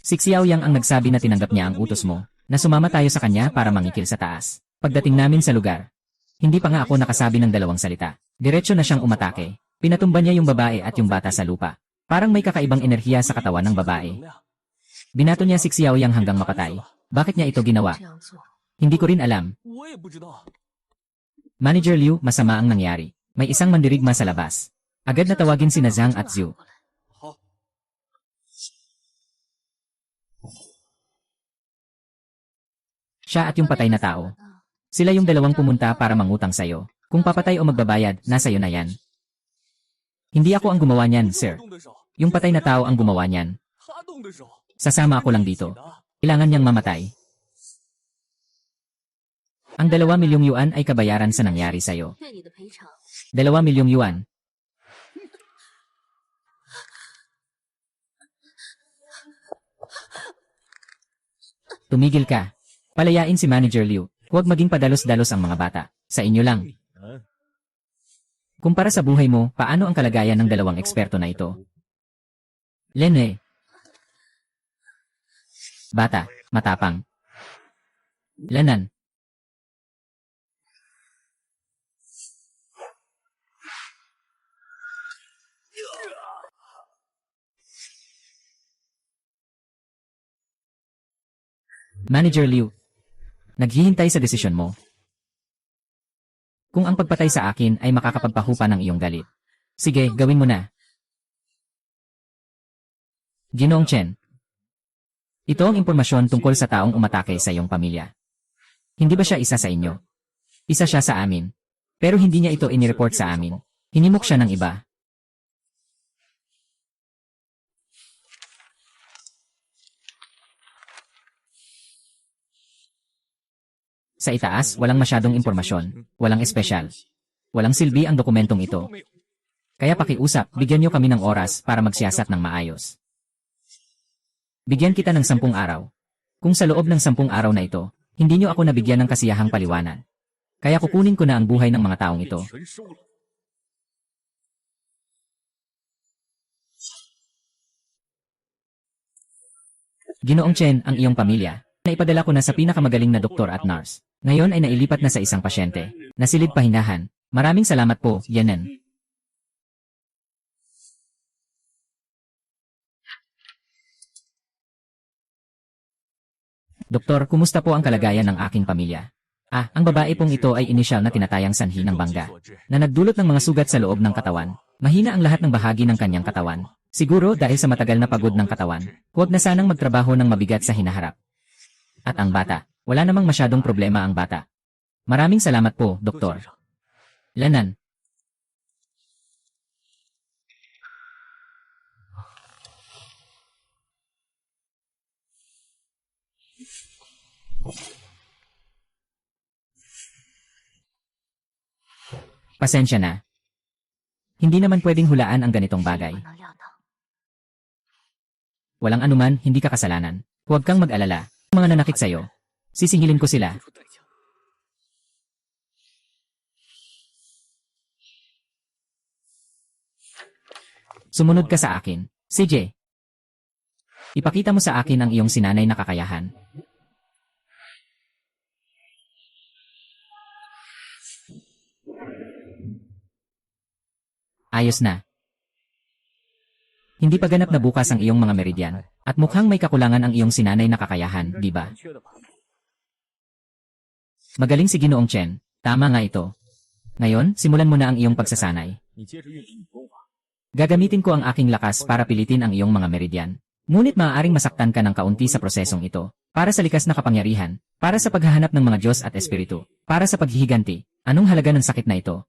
A: Si Xiaoyang ang nagsabi na tinanggap niya ang utos mo, na sumama tayo sa kanya para mangikil sa taas. Pagdating namin sa lugar, hindi pa nga ako nakasabi ng 2 salita. Diretso na siyang umatake. Pinatumba niya yung babae at yung bata sa lupa. Parang may kakaibang enerhiya sa katawan ng babae. Binato niya si Xiaoyang hanggang mapatay. Bakit niya ito ginawa? Hindi ko rin alam. Manager Liu, masama ang nangyari. May isang mandirigma sa labas. Agad na tawagin sina Zhang at Zhu. Siya at yung patay na tao. Sila yung 2 pumunta para mangutang sa'yo. Kung papatay o magbabayad, nasa iyo na yan. Hindi ako ang gumawa niyan, sir. Yung patay na tao ang gumawa niyan. Sasama ako lang dito. Kailangan niyang mamatay. Ang 2 milyong yuan ay kabayaran sa nangyari sa'yo. 2 milyong yuan. Tumigil ka. Palayain si Manager Liu. Huwag maging padalos-dalos ang mga bata. Sa inyo lang. Kumpara sa buhay mo, paano ang kalagayan ng dalawang eksperto na ito? Lene. Bata, matapang. Lanan. Manager Liu, naghihintay sa desisyon mo. Kung ang pagpatay sa akin ay makakapagpahupa ng iyong galit. Sige, gawin mo na. Ginoong Chen. Ito ang impormasyon tungkol sa taong umatake sa iyong pamilya. Hindi ba siya isa sa inyo? Isa siya sa amin. Pero hindi niya ito inireport sa amin. Hinimok siya ng iba. Sa itaas, walang masyadong impormasyon. Walang espesyal. Walang silbi ang dokumentong ito. Kaya pakiusap, bigyan niyo kami ng oras para magsiyasat ng maayos. Bigyan kita ng 10 araw. Kung sa loob ng 10 araw na ito, hindi niyo ako nabigyan ng kasiyahang paliwanag. Kaya kukunin ko na ang buhay ng mga taong ito. Ginoong Chen, ang iyong pamilya. Naipadala ko na sa pinakamagaling na doktor at nurse. Ngayon ay nailipat na sa isang pasyente. Nasilid pahinahan. Maraming salamat po, Yanen. Doktor, kumusta po ang kalagayan ng aking pamilya? Ang babae pong ito ay inisyal na tinatayang sanhi ng bangga, na nagdulot ng mga sugat sa loob ng katawan. Mahina ang lahat ng bahagi ng kanyang katawan. Siguro dahil sa matagal na pagod ng katawan, huwag na sanang magtrabaho ng mabigat sa hinaharap. At ang bata, wala namang masyadong problema ang bata. Maraming salamat po, Doktor. Lanan. Pasensya na. Hindi naman pwedeng hulaan ang ganitong bagay.
B: 不能料到。
A: Walang anuman, hindi ka kasalanan. Huwag kang mag-alala. Mga nanakit sa'yo. Sisingilin ko sila.
C: 付出代价。
A: Sumunod ka sa akin. CJ. Ipakita mo sa akin ang iyong sinanay na kakayahan. Ayos na. Hindi pa ganap na bukas ang iyong mga meridian, at mukhang may kakulangan ang iyong sinanay na kakayahan, di ba?
C: 缺的吧？
A: Magaling si Ginoong Chen. Tama nga ito. Ngayon, simulan mo na ang iyong pagsasanay.
C: 你接着运用你功法。
A: Gagamitin ko ang aking lakas para pilitin ang iyong mga meridian. Ngunit maaaring masaktan ka ng kaunti sa prosesong ito. Para sa likas na kapangyarihan, para sa paghahanap ng mga Diyos at Espiritu, para sa paghihiganti, anong halaga ng sakit na ito?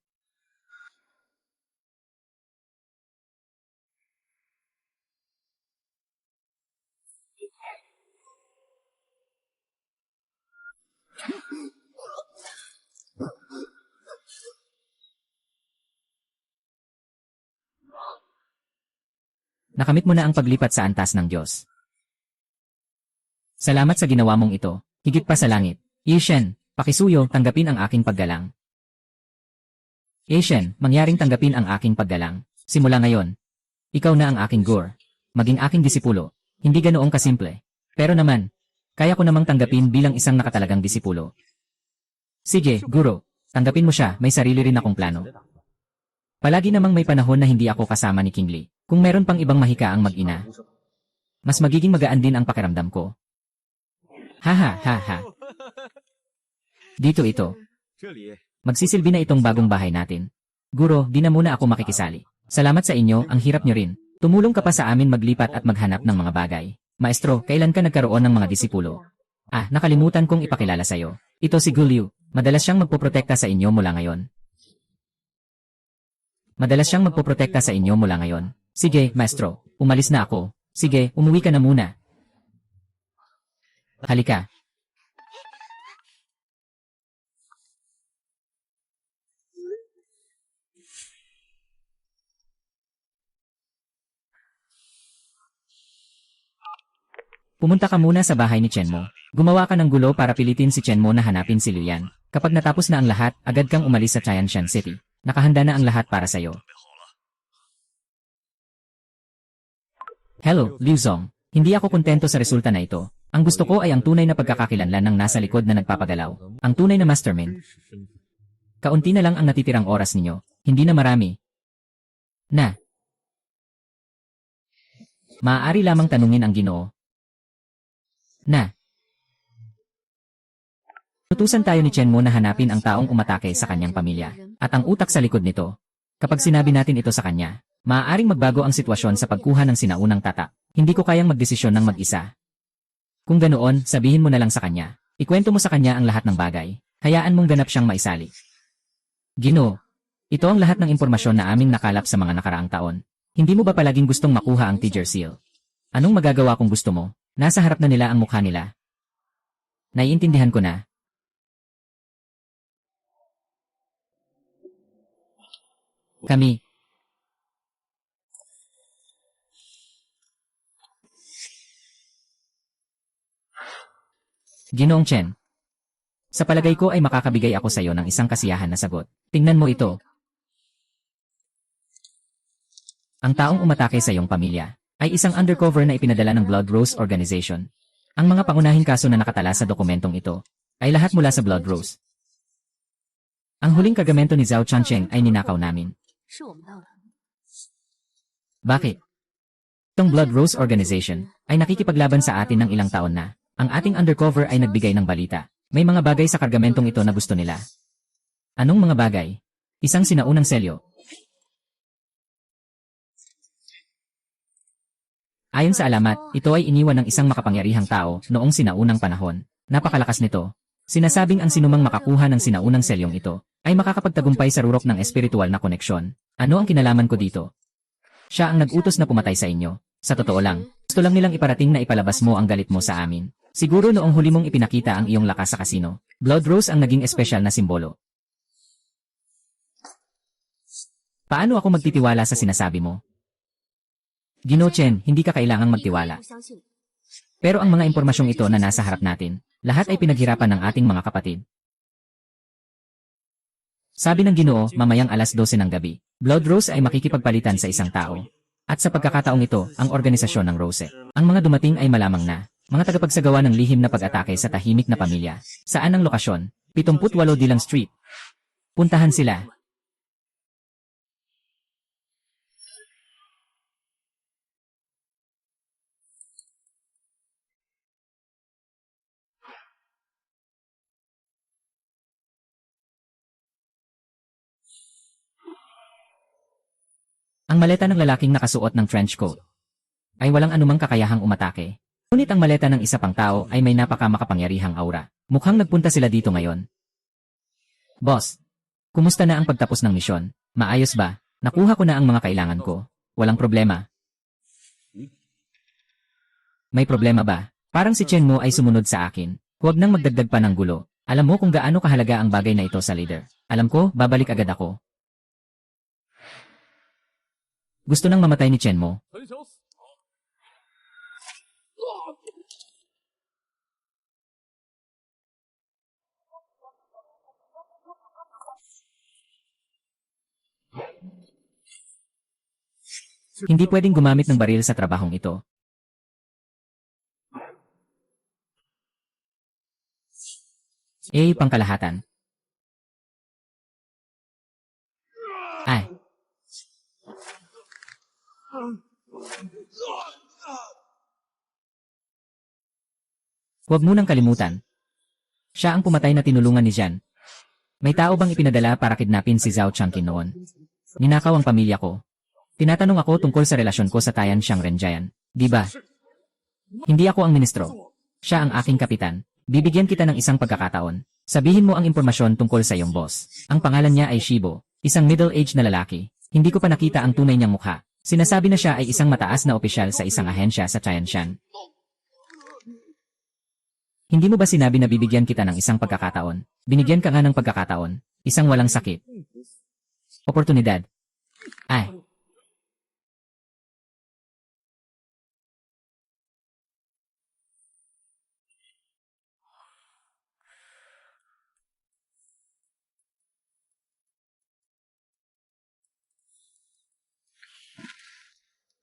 A: Nakamit mo na ang paglipat sa antas ng Diyos. Salamat sa ginawa mong ito, higit pa sa langit. Yishen, pakisuyo, tanggapin ang aking paggalang. Yishen, mangyaring tanggapin ang aking paggalang. Simula ngayon, ikaw na ang aking gur. Maging aking disipulo. Hindi ganoong kasimple. Pero naman, kaya ko namang tanggapin bilang isang nakatalagang disipulo. Sige, guro, tanggapin mo siya, may sarili rin akong plano. Palagi namang may panahon na hindi ako kasama ni King Li. Kung meron pang ibang mahika ang mag-ina, mas magiging magaan din ang pakiramdam ko. Haha, haha. Dito ito.
C: 这里
A: Magsisilbi na itong bagong bahay natin. Guro, di na muna ako makikisali. Salamat sa inyo, ang hirap nyo rin. Tumulong ka pa sa amin maglipat at maghanap ng mga bagay. Maestro, kailan ka nagkaroon ng mga disipulo? Nakalimutan kong ipakilala sa'yo. Ito si Gulyu. Madalas siyang magpoprotekta sa inyo mula ngayon. Sige, maestro, umalis na ako. Sige, umuwi ka na muna. Halika. Pumunta ka muna sa bahay ni Chen mo. Gumawa ka ng gulo para pilitin si Chen Mo na hanapin si Liu Yan. Kapag natapos na ang lahat, agad kang umalis sa Tianshan City. Nakahanda na ang lahat para sa'yo. Hello, Liu Zong. Hindi ako kontento sa resulta na ito. Ang gusto ko ay ang tunay na pagkakakilanlan ng nasa likod na nagpapagalaw. Ang tunay na mastermind. Kaunti na lang ang natitirang oras ninyo. Hindi na marami. Maaari lamang tanungin ang Ginoo. Tutusan tayo ni Chen Mo na hanapin ang taong umatake sa kanyang pamilya. At ang utak sa likod nito. Kapag sinabi natin ito sa kanya, maaaring magbago ang sitwasyon sa pagkuha ng sinaunang tatak. Hindi ko kayang magdesisyon ng mag-isa. Kung ganoon, sabihin mo na lang sa kanya. Ikwento mo sa kanya ang lahat ng bagay. Hayaan mong ganap siyang maisali. Ginoo, ito ang lahat ng impormasyon na aming nakalap sa mga nakaraang taon. Hindi mo ba palaging gustong makuha ang Tiger Seal? Anong magagawa kung gusto mo? Nasa harap na nila ang mukha nila. Naiintindihan ko na. Kami. Ginoong Chen. Sa palagay ko ay makakabigay ako sa iyo ng isang kasiyahan na sagot. Tingnan mo ito. Ang taong umatake sa iyong pamilya ay isang undercover na ipinadala ng Blood Rose Organization. Ang mga pangunahing kaso na nakatala sa dokumentong ito ay lahat mula sa Blood Rose. Ang huling kargamento ni Zhao Changcheng ay ninakaw namin.
B: 是我们盗的。
A: Bakit? Itong Blood Rose Organization ay nakikipaglaban sa atin ng ilang taon na. Ang ating undercover ay nagbigay ng balita. May mga bagay sa kargamentong ito na gusto nila. Anong mga bagay? Isang sinaunang selyo. Ayon sa alamat, ito ay iniwan ng isang makapangyarihang tao noong sinaunang panahon. Napakalakas nito. Sinasabing ang sinumang makakuha ng sinaunang selyong ito ay makakapagtagumpay sa rurok ng espiritual na koneksyon. Ano ang kinalaman ko dito? Siya ang nag-utos na pumatay sa inyo. Sa totoo lang, gusto lang nilang iparating na ipalabas mo ang galit mo sa amin. Siguro noong huli mong ipinakita ang iyong lakas sa kasino, Blood Rose ang naging espesyal na simbolo. Paano ako magtitiwala sa sinasabi mo? Ginoo Chen, hindi ka kailangang magtiwala.
B: 不相信。
A: Pero ang mga impormasyong ito na nasa harap natin, lahat ay pinaghirapan ng ating mga kapatid. Sabi ng Ginoo, mamayang alas 12 ng gabi, Blood Rose ay makikipagpalitan sa isang tao. At sa pagkakataong ito, ang organisasyon ng Rose. Ang mga dumating ay malamang na, mga tagapagsagawa ng lihim na pag-atake sa tahimik na pamilya. Saan ang lokasyon? 78 Dilang Street. Puntahan sila. Ang maleta ng lalaking nakasuot ng trench coat ay walang anumang kakayahang umatake. Ngunit ang maleta ng isa pang tao ay may napaka-makapangyarihang aura. Mukhang nagpunta sila dito ngayon. Boss, kumusta na ang pagtapos ng misyon? Maayos ba? Nakuha ko na ang mga kailangan ko. Walang problema. May problema ba? Parang si Chen Mo ay sumunod sa akin. Huwag nang magdagdag pa ng gulo. Alam mo kung gaano kahalaga ang bagay na ito sa leader. Alam ko, babalik agad ako. Gusto nang mamatay ni Chen Mo.
C: 很想死。
A: Hindi pwedeng gumamit ng baril sa trabahong ito. Pangkalahatan. Ay. Huwag mo nang kalimutan. Siya ang pumatay na tinulungan ni Jian. May tao bang ipinadala para kidnapin si Zhao Changqin noon? Ninakaw ang pamilya ko. Tinatanong ako tungkol sa relasyon ko sa Tianshan Renjian. Di ba? Hindi ako ang ministro. Siya ang aking kapitan. Bibigyan kita ng isang pagkakataon. Sabihin mo ang impormasyon tungkol sa iyong boss. Ang pangalan niya ay Shibo, isang middle-aged na lalaki. Hindi ko pa nakita ang tunay niyang mukha. Sinasabi na siya ay isang mataas na opisyal sa isang ahensya sa Tianshan. Hindi mo ba sinabi na bibigyan kita ng isang pagkakataon? Binigyan ka nga ng pagkakataon. Isang walang sakit. Oportunidad. Ay.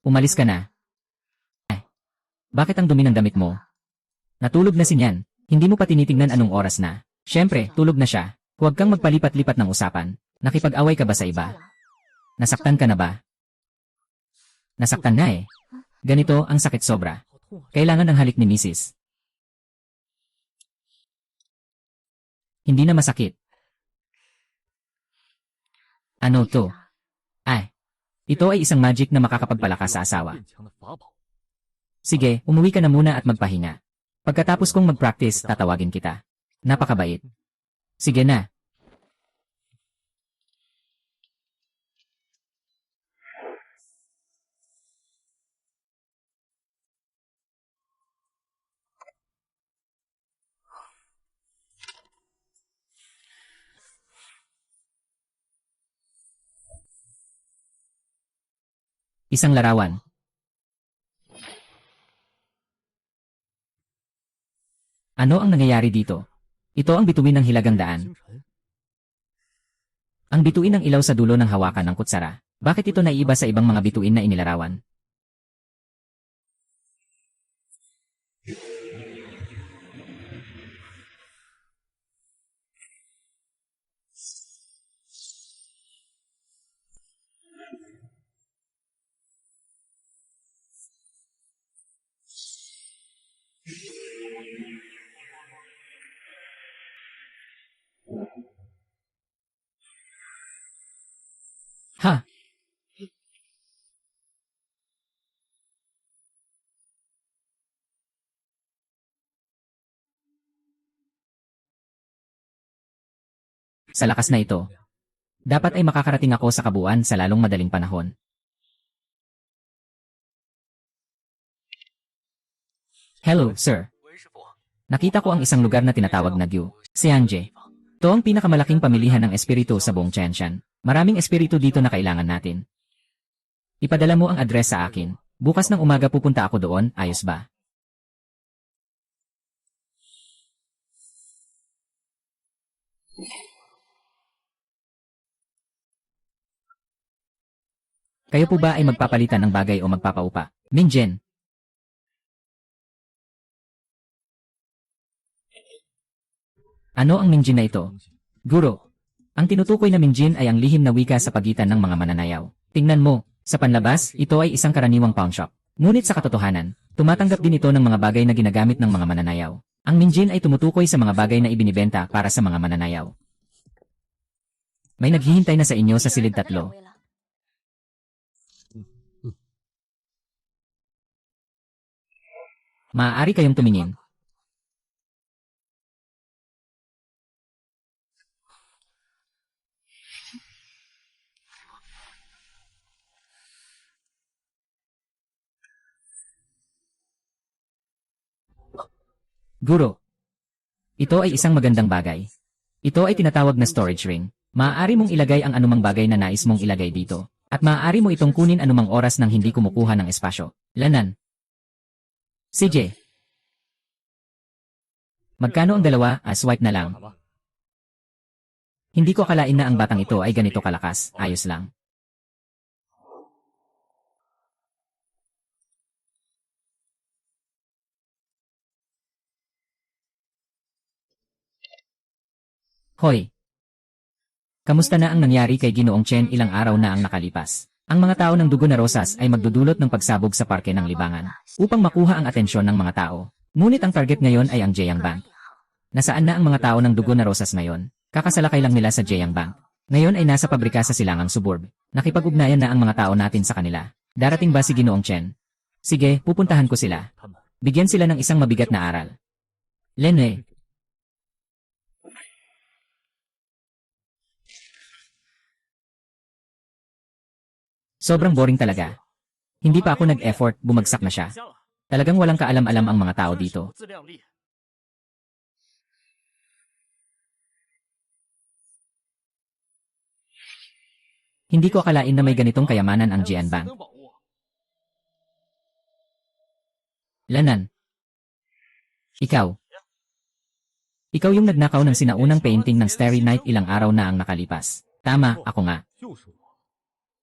A: Umalis ka na. Bakit ang dumi ng damit mo? Natulog na si Nyan. Hindi mo pa tinitingnan anong oras na. Siyempre, tulog na siya. Huwag kang magpalipat-lipat ng usapan. Nakipag-away ka ba sa iba? Nasaktan ka na ba? Nasaktan na eh. Ganito ang sakit sobra. Kailangan ng halik ni Mrs. Hindi na masakit. Ano to? Ito ay isang magic na makakapagpalakas sa asawa. Sige, umuwi ka na muna at magpahinga. Pagkatapos kong mag-practice, tatawagin kita. Napakabait. Sige na. Isang larawan. Ano ang nangyayari dito? Ito ang bituin ng hilagang daan. Ang bituin ng ilaw sa dulo ng hawakan ng kutsara. Bakit ito naiiba sa ibang mga bituin na inilarawan? Ha? Sa lakas na ito, dapat ay makakarating ako sa kabuuan sa lalong madaling panahon. Hello, sir. Nakita ko ang isang lugar na tinatawag na Gyu, Seanje. Ito ang pinakamalaking pamilihan ng espiritu sa buong Chenshan. Maraming espiritu dito na kailangan natin. Ipadala mo ang address sa akin. Bukas ng umaga pupunta ako doon, ayos ba? Kayo po ba ay magpapalitan ng bagay o magpapaupa? Minjen. Ano ang Minjin na ito? Guro. Ang tinutukoy na Minjin ay ang lihim na wika sa pagitan ng mga mananayaw. Tingnan mo, sa panlabas, ito ay isang karaniwang pawnshop. Ngunit sa katotohanan, tumatanggap din ito ng mga bagay na ginagamit ng mga mananayaw. Ang Minjin ay tumutukoy sa mga bagay na ibinibenta para sa mga mananayaw. May naghihintay na sa inyo sa silid 3. Maaari kayong tumingin. Guro. Ito ay isang magandang bagay. Ito ay tinatawag na storage ring. Maaari mong ilagay ang anumang bagay na nais mong ilagay dito. At maaari mo itong kunin anumang oras nang hindi kumukuha ng espasyo. Lanan. CJ. Magkano ang dalawa? Swipe na lang. Hindi ko akalain na ang batang ito ay ganito kalakas. Ayos lang. Hoy! Kamusta na ang nangyari kay Ginoong Chen ilang araw na ang nakalipas? Ang mga tao ng dugo na rosas ay magdudulot ng pagsabog sa parke ng libangan upang makuha ang atensyon ng mga tao. Ngunit ang target ngayon ay ang Jiang Bank. Nasaan na ang mga tao ng dugo na rosas ngayon? Kakasalakay lang nila sa Jiang Bank. Ngayon ay nasa pabrika sa silangang suburb. Nakipag-ugnayan na ang mga tao natin sa kanila. Darating ba si Ginoong Chen? Sige, pupuntahan ko sila. Bigyan sila ng isang mabigat na aral. Lenwei. Sobrang boring talaga. Hindi pa ako nag-effort, bumagsak na siya. Talagang walang kaalam-alam ang mga tao dito. Hindi ko akalain na may ganitong kayamanan ang Jian Bank. Lanan. Ikaw. Ikaw yung nagnakaw ng sinaunang painting ng Starry Night ilang araw na ang nakalipas. Tama, ako nga.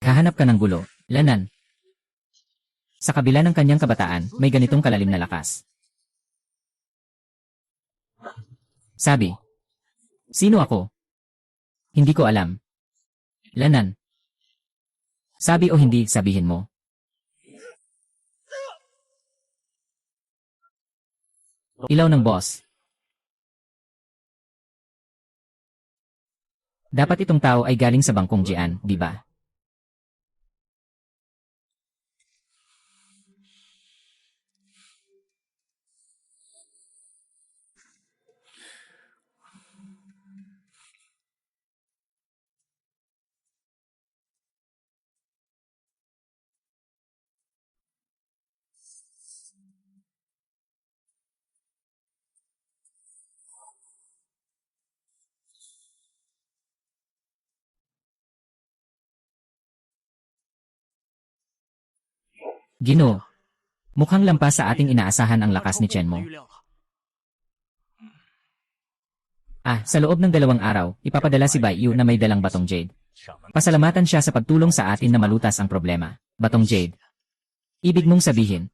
A: Kahanap ka ng gulo. Lanan. Sa kabila ng kanyang kabataan, may ganitong kalalim na lakas. Sabi, sino ako? Hindi ko alam. Lanan. Sabi o hindi, sabihin mo. Ilaw ng boss. Dapat itong tao ay galing sa bangkong Jian, di ba? Ginoo. Mukhang lampas sa ating inaasahan ang lakas ni Chen mo. Sa loob ng 2 araw, ipapadala si Bai Yu na may dalang batong jade. Pasalamatan siya sa pagtulong sa atin na malutas ang problema. Batong jade. Ibig mong sabihin,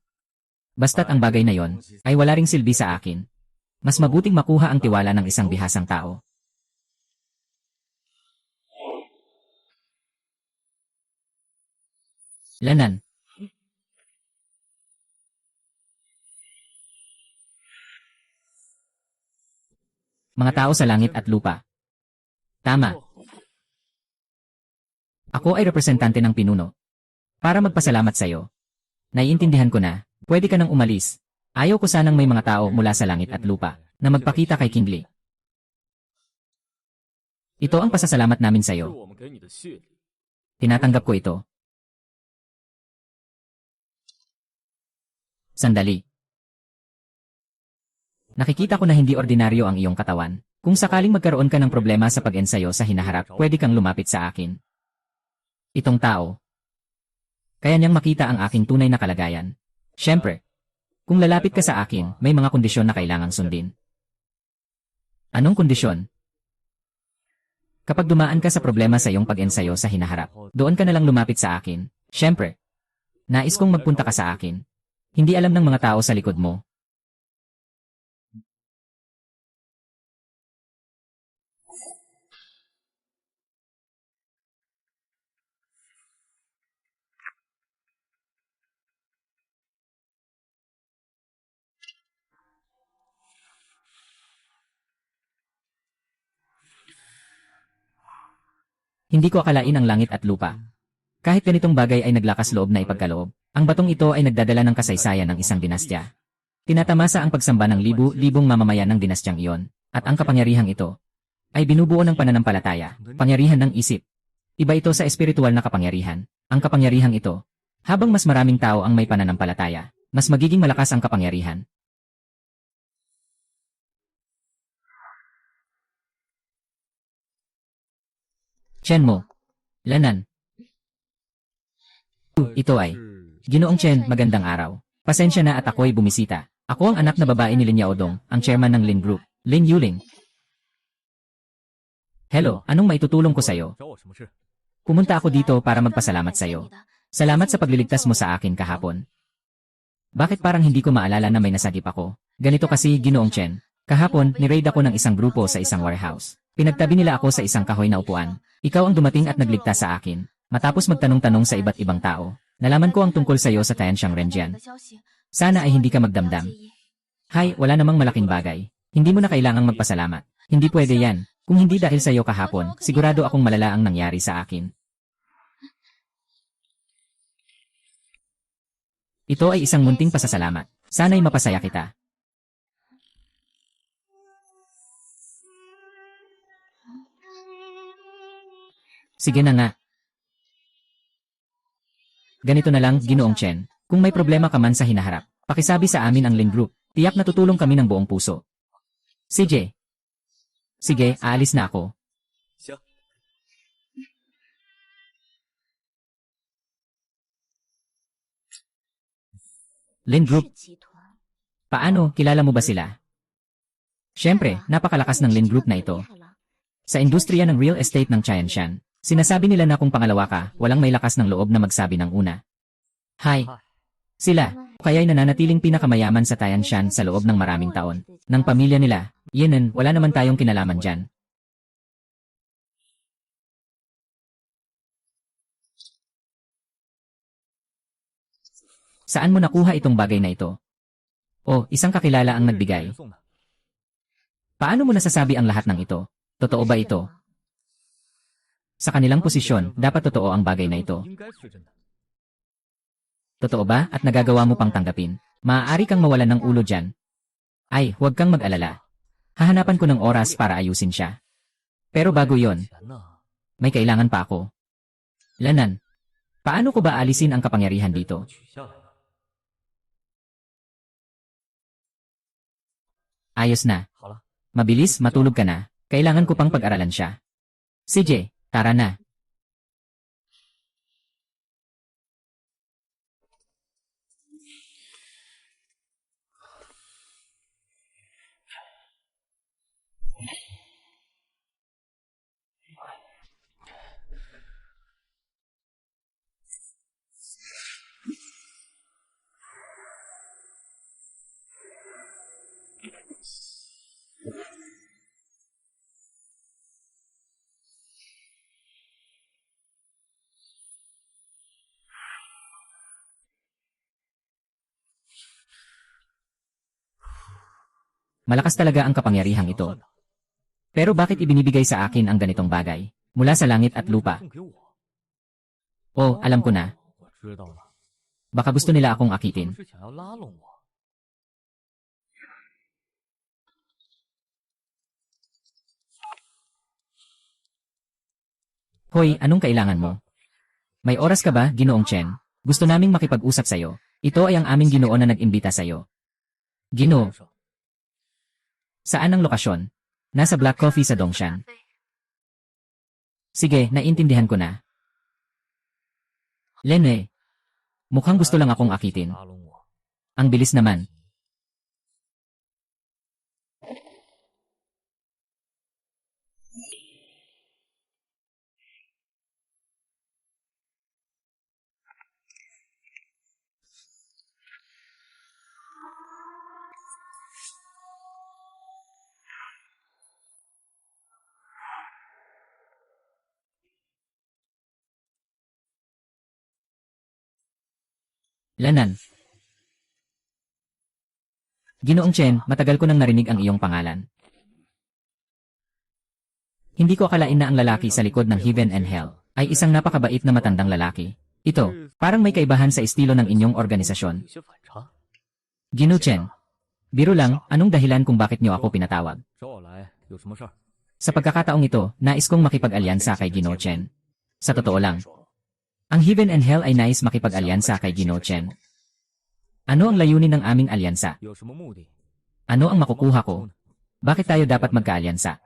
A: basta't ang bagay na yon ay wala ring silbi sa akin. Mas mabuting makuha ang tiwala ng isang bihasang tao. Lanan. Mga tao sa langit at lupa. Tama. Ako ay representante ng pinuno. Para magpasalamat sa'yo. Naiintindihan ko na, pwede ka nang umalis. Ayaw ko sanang may mga tao mula sa langit at lupa na magpakita kay King Li. Ito ang pasasalamat namin sa'yo. Tinatanggap ko ito. Sandali. Nakikita ko na hindi ordinaryo ang iyong katawan. Kung sakaling magkaroon ka ng problema sa pag-ensayo sa hinaharap, pwede kang lumapit sa akin. Itong tao. Kaya niyang makita ang aking tunay na kalagayan. Siyempre, kung lalapit ka sa akin, may mga kondisyon na kailangang sundin. Anong kondisyon? Kapag dumaan ka sa problema sa iyong pag-ensayo sa hinaharap, doon ka na lang lumapit sa akin. Siyempre, nais kong magpunta ka sa akin. Hindi alam ng mga tao sa likod mo. Hindi ko akalain ang langit at lupa. Kahit ganitong bagay ay naglakas loob na ipagkaloob, ang batong ito ay nagdadala ng kasaysayan ng isang dinastya. Tinatamasa ang pagsamba ng libu-libong mamamayan ng dinastyang iyon, at ang kapangyarihang ito ay binubuo ng pananampalataya, pangyarihan ng isip. Iba ito sa espiritual na kapangyarihan. Ang kapangyarihang ito, habang mas maraming tao ang may pananampalataya, mas magiging malakas ang kapangyarihan. Chen mo. Lanan. Ito ay. Ginoong Chen, magandang araw. Pasensya na at ako'y bumisita. Ako ang anak na babae ni Lin Yaodong, ang chairman ng Lin Group, Lin Yuling. Hello, anong maitutulong ko sa'yo? Pumunta ako dito para magpasalamat sa'yo. Salamat sa pagliligtas mo sa akin kahapon. Bakit parang hindi ko maalala na may nasagip ako? Ganito kasi, Ginoong Chen. Kahapon, ni-raid ako ng isang grupo sa isang warehouse. Pinagtabi nila ako sa isang kahoy na upuan. Ikaw ang dumating at nagligtas sa akin. Matapos magtanong-tanong sa iba't ibang tao, nalaman ko ang tungkol sa iyo sa Tianxiang Renjian. Sana ay hindi ka magdamdam. Hay, wala namang malaking bagay. Hindi mo na kailangang magpasalamat. Hindi pwede yan. Kung hindi dahil sa iyo kahapon, sigurado akong malala ang nangyari sa akin. Ito ay isang munting pasasalamat. Sana'y mapasaya kita. Sige na nga. Ganito na lang, Ginoong Chen. Kung may problema ka man sa hinaharap, pakisabi sa amin ang Lin Group. Tiyak na tutulong kami ng buong puso. CJ. Sige, aalis na ako. Lin Group. Paano, kilala mo ba sila? Siyempre, napakalakas ng Lin Group na ito. Sa industriya ng real estate ng Tianshan, sinasabi nila na kung pangalawa ka, walang may lakas ng loob na magsabi ng una. Hi. Sila, kaya'y nananatiling pinakamayaman sa Tianshan sa loob ng maraming taon. Ng pamilya nila, yenen, wala naman tayong kinalaman dyan. Saan mo nakuha itong bagay na ito? O, isang kakilala ang nagbigay. Paano mo nasasabi ang lahat ng ito? Totoo ba ito? Sa kanilang posisyon, dapat totoo ang bagay na ito. Totoo ba at nagagawa mo pang tanggapin? Maaari kang mawalan ng ulo dyan. Ay, huwag kang mag-alala. Hahanapan ko ng oras para ayusin siya. Pero bago yon, may kailangan pa ako. Lanan, paano ko ba alisin ang kapangyarihan dito? Ayos na. Mabilis, matulog ka na. Kailangan ko pang pag-aralan siya. CJ, tara na. Malakas talaga ang kapangyarihang ito. Pero bakit ibinibigay sa akin ang ganitong bagay? Mula sa langit at lupa. Oh, alam ko na. Baka gusto nila akong akitin. Hoy, anong kailangan mo? May oras ka ba, Ginoong Chen? Gusto naming makipag-usap sa'yo. Ito ay ang aming Ginoo na nag-imbita sa'yo. Ginoo. Saan ang lokasyon? Nasa Black Coffee sa Dongshan. Sige, naiintindihan ko na. Lene, mukhang gusto lang akong akitin. Ang bilis naman. Lanan. Ginoong Chen, matagal ko nang narinig ang iyong pangalan. Hindi ko akalain na ang lalaki sa likod ng Heaven and Hell ay isang napakabait na matandang lalaki. Ito, parang may kaibahan sa estilo ng inyong organisasyon. Ginoo Chen, biro lang, anong dahilan kung bakit niyo ako pinatawag? Sa pagkakataong ito, nais kong makipag-alyansa kay Ginoo Chen. Sa totoo lang, ang Heaven and Hell ay nais makipag-alyansa kay Ginoo Chen. Ano ang layunin ng aming alyansa? Ano ang makukuha ko? Bakit tayo dapat magkaalyansa?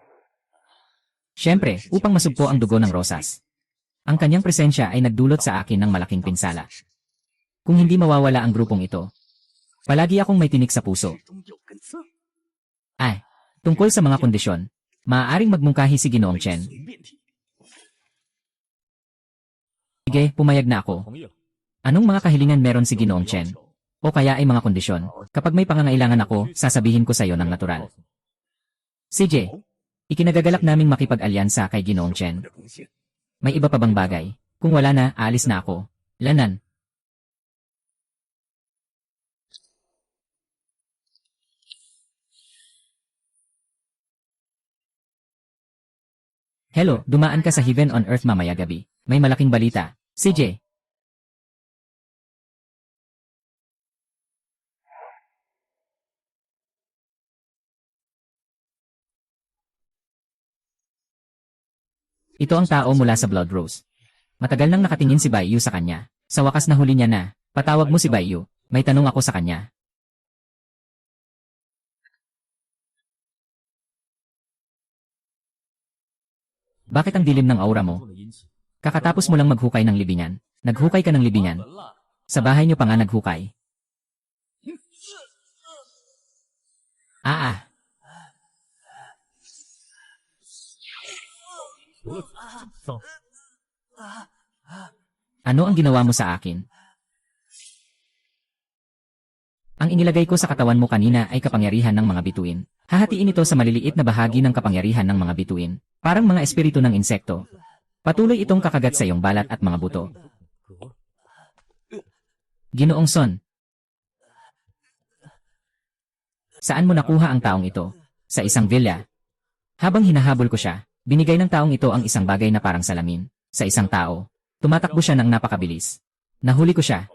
A: Siyempre, upang masugpo ang dugo ng Rosas. Ang kanyang presensya ay nagdulot sa akin ng malaking pinsala. Kung hindi mawawala ang grupong ito, palagi akong may tinik sa puso. Ay, tungkol sa mga kondisyon, maaaring magmungkahi si Ginoong Chen. Sige, pumayag na ako. Anong mga kahilingan meron si Ginoong Chen? O kaya ay mga kondisyon? Kapag may pangangailangan ako, sasabihin ko sa iyo ng natural. CJ, ikinagagalak naming makipag-alyansa kay Ginoong Chen. May iba pa bang bagay? Kung wala na, aalis na ako. Lanan. Hello, dumaan ka sa Heaven on Earth mamaya gabi. May malaking balita. CJ. Ito ang tao mula sa Blood Rose. Matagal nang nakatingin si Baiyu sa kanya. Sa wakas na huli niya na. Patawag mo si Baiyu. May tanong ako sa kanya. Bakit ang dilim ng aura mo? Kakatapos mo lang maghukay ng libingan. Naghukay ka ng libingan. Sa bahay niyo pa nga naghukay. Ah. Ano ang ginawa mo sa akin? Ang inilagay ko sa katawan mo kanina ay kapangyarihan ng mga bituin. Hahatiin ito sa maliliit na bahagi ng kapangyarihan ng mga bituin. Parang mga espiritu ng insekto. Patuloy itong kakagat sa iyong balat at mga buto. Ginoong Son. Saan mo nakuha ang taong ito? Sa isang villa. Habang hinahabol ko siya, binigay ng taong ito ang isang bagay na parang salamin. Sa isang tao. Tumatakbo siya ng napakabilis. Nahuli ko siya.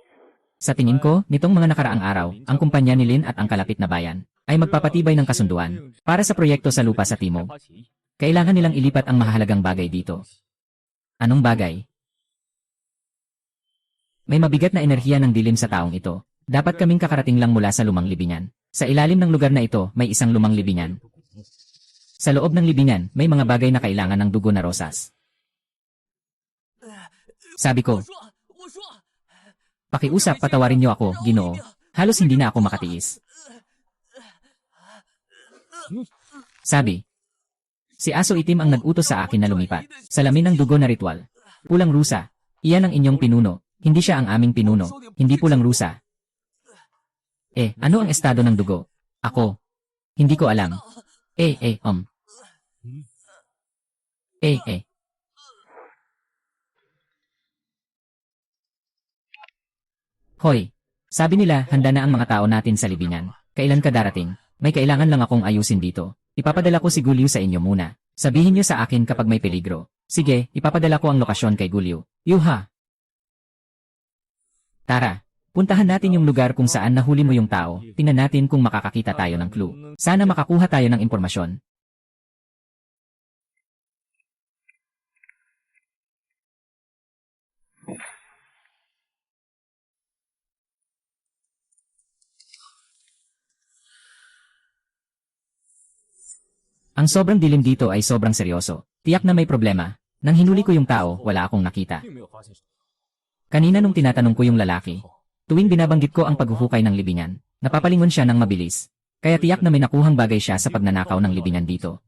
A: Sa tingin ko, nitong mga nakaraang araw, ang kumpanya ni Lin at ang kalapit na bayan ay magpapatibay ng kasunduan para sa proyekto sa lupa sa timog. Kailangan nilang ilipat ang mahalagang bagay dito. Anong bagay? May mabigat na enerhiya ng dilim sa taong ito. Dapat kaming kakarating lang mula sa lumang libingan. Sa ilalim ng lugar na ito, may isang lumang libingan. Sa loob ng libingan, may mga bagay na kailangan ng dugo na rosas. Sabi ko, pakiusap, patawarin niyo ako, Ginoo. Halos hindi na ako makatiis. Sabi, si Aso Itim ang nag-utos sa akin na lumipat. Salamin ng dugo na ritual. Pulang rusa. Iyan ang inyong pinuno. Hindi siya ang aming pinuno. Hindi pulang rusa. Ano ang estado ng dugo? Ako. Hindi ko alam. Hoy. Sabi nila, handa na ang mga tao natin sa libingan. Kailan ka darating? May kailangan lang akong ayusin dito. Ipapadala ko si Gulyu sa inyo muna. Sabihin niyo sa akin kapag may peligro. Sige, ipapadala ko ang lokasyon kay Gulyu. Yuha! Tara, puntahan natin yung lugar kung saan nahuli mo yung tao. Tingnan natin kung makakakita tayo ng clue. Sana makakuha tayo ng impormasyon. Ang sobrang dilim dito ay sobrang seryoso. Tiyak na may problema. Nang hinuli ko yung tao, wala akong nakita. Kanina nung tinatanong ko yung lalaki, tuwing binabanggit ko ang paghuhukay ng libingan, napapalingon siya ng mabilis. Kaya tiyak na may nakuhang bagay siya sa pagnanakaw ng libingan dito.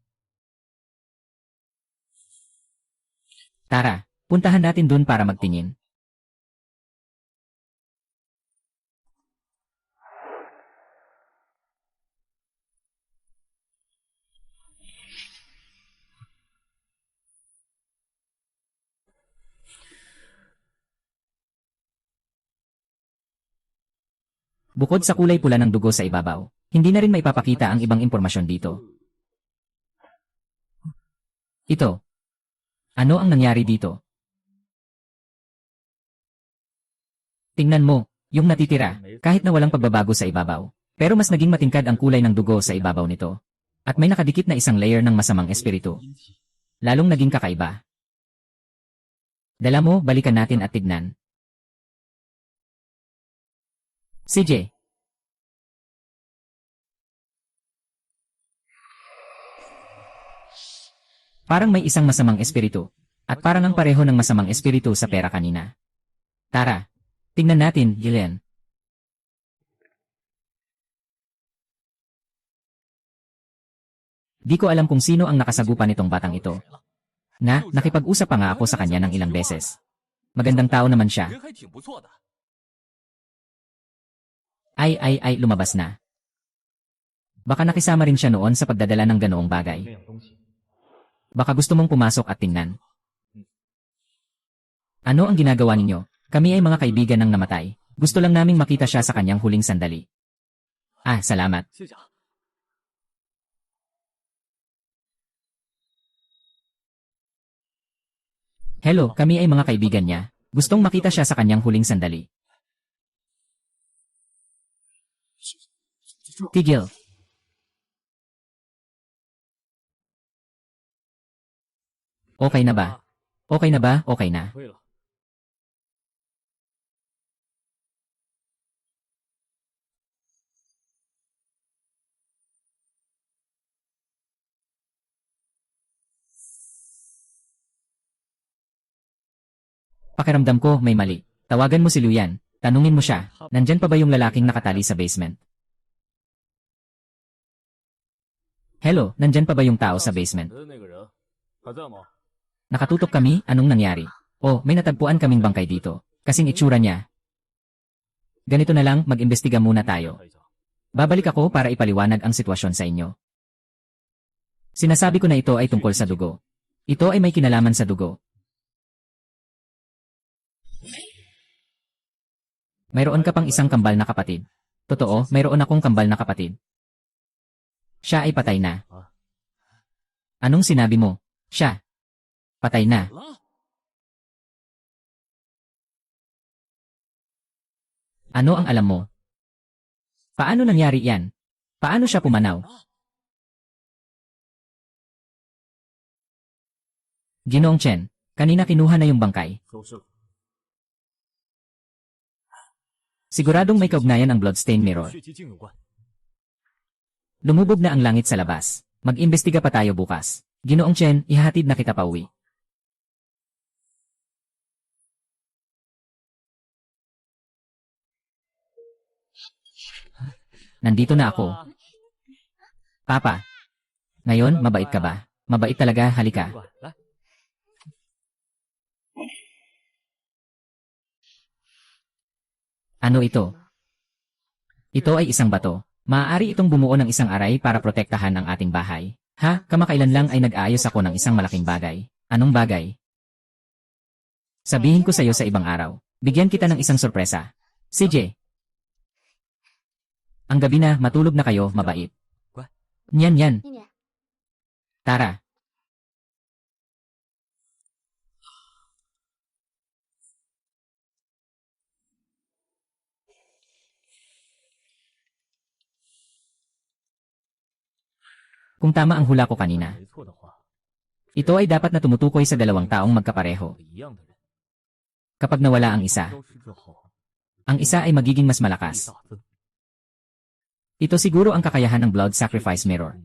A: Tara, puntahan natin dun para magtingin. Bukod sa kulay pula ng dugo sa ibabaw, hindi na rin maipapakita ang ibang impormasyon dito. Ito. Ano ang nangyari dito? Tingnan mo, yung natitira, kahit na walang pagbabago sa ibabaw. Pero mas naging matingkad ang kulay ng dugo sa ibabaw nito. At may nakadikit na isang layer ng masamang espiritu. Lalong naging kakaiba. Dala mo, balikan natin at tignan. CJ. Parang may isang masamang espiritu. At parang ang pareho ng masamang espiritu sa pera kanina. Tara, tingnan natin, Gillian. Di ko alam kung sino ang nakasagupan nitong batang ito. Nakipag-usap pa nga ako sa kanya ng ilang beses. Magandang tao naman siya. Lumabas na. Baka nakisama rin siya noon sa pagdadala ng ganoong bagay. Baka gusto mong pumasok at tingnan. Ano ang ginagawa ninyo? Kami ay mga kaibigan ng namatay. Gusto lang naming makita siya sa kanyang huling sandali. Salamat. Hello, kami ay mga kaibigan niya. Gustong makita siya sa kanyang huling sandali. Tigil. Okay na ba? Okay na ba? Okay na. Pakiramdam ko may mali. Tawagan mo si Luyan. Tanungin mo siya, nandyan pa ba yung lalaking nakatali sa basement? Hello, nandyan pa ba yung tao sa basement? Nakatutok kami, anong nangyari? May natagpuan kaming bangkay dito. Kasing itsura niya. Ganito na lang, mag-imbestiga muna tayo. Babalik ako para ipaliwanag ang sitwasyon sa inyo. Sinasabi ko na ito ay tungkol sa dugo. Ito ay may kinalaman sa dugo. Mayroon ka pang isang kambal na kapatid. Totoo, mayroon akong kambal na kapatid. Siya ay patay na. Anong sinabi mo? Siya. Patay na. Ano ang alam mo? Paano nangyari yan? Paano siya pumanaw? Ginoong Chen, kanina kinuha na yung bangkay. Siguradong may kaugnayan ang bloodstain mirror. Lumubog na ang langit sa labas. Mag-imbestiga pa tayo bukas. Ginoong Chen, ihahatid na kita pauwi. Nandito na ako. Papa. Ngayon, mabait ka ba? Mabait talaga, halika. Ano ito? Ito ay isang bato. Maaari itong bumuo ng isang aray para protektahan ang ating bahay. Ha? Kamakailan lang ay nag-aayos ako ng isang malaking bagay. Anong bagay? Sabihin ko sa iyo sa ibang araw. Bigyan kita ng isang sorpresa. CJ. Ang gabi na, matulog na kayo, mabait. Yan.
B: 念念，
A: Tara. Kung tama ang hula ko kanina, ito ay dapat na tumutukoy sa dalawang taong magkapareho. Kapag nawala ang isa ay magiging mas malakas. Ito siguro ang kakayahan ng blood sacrifice mirror.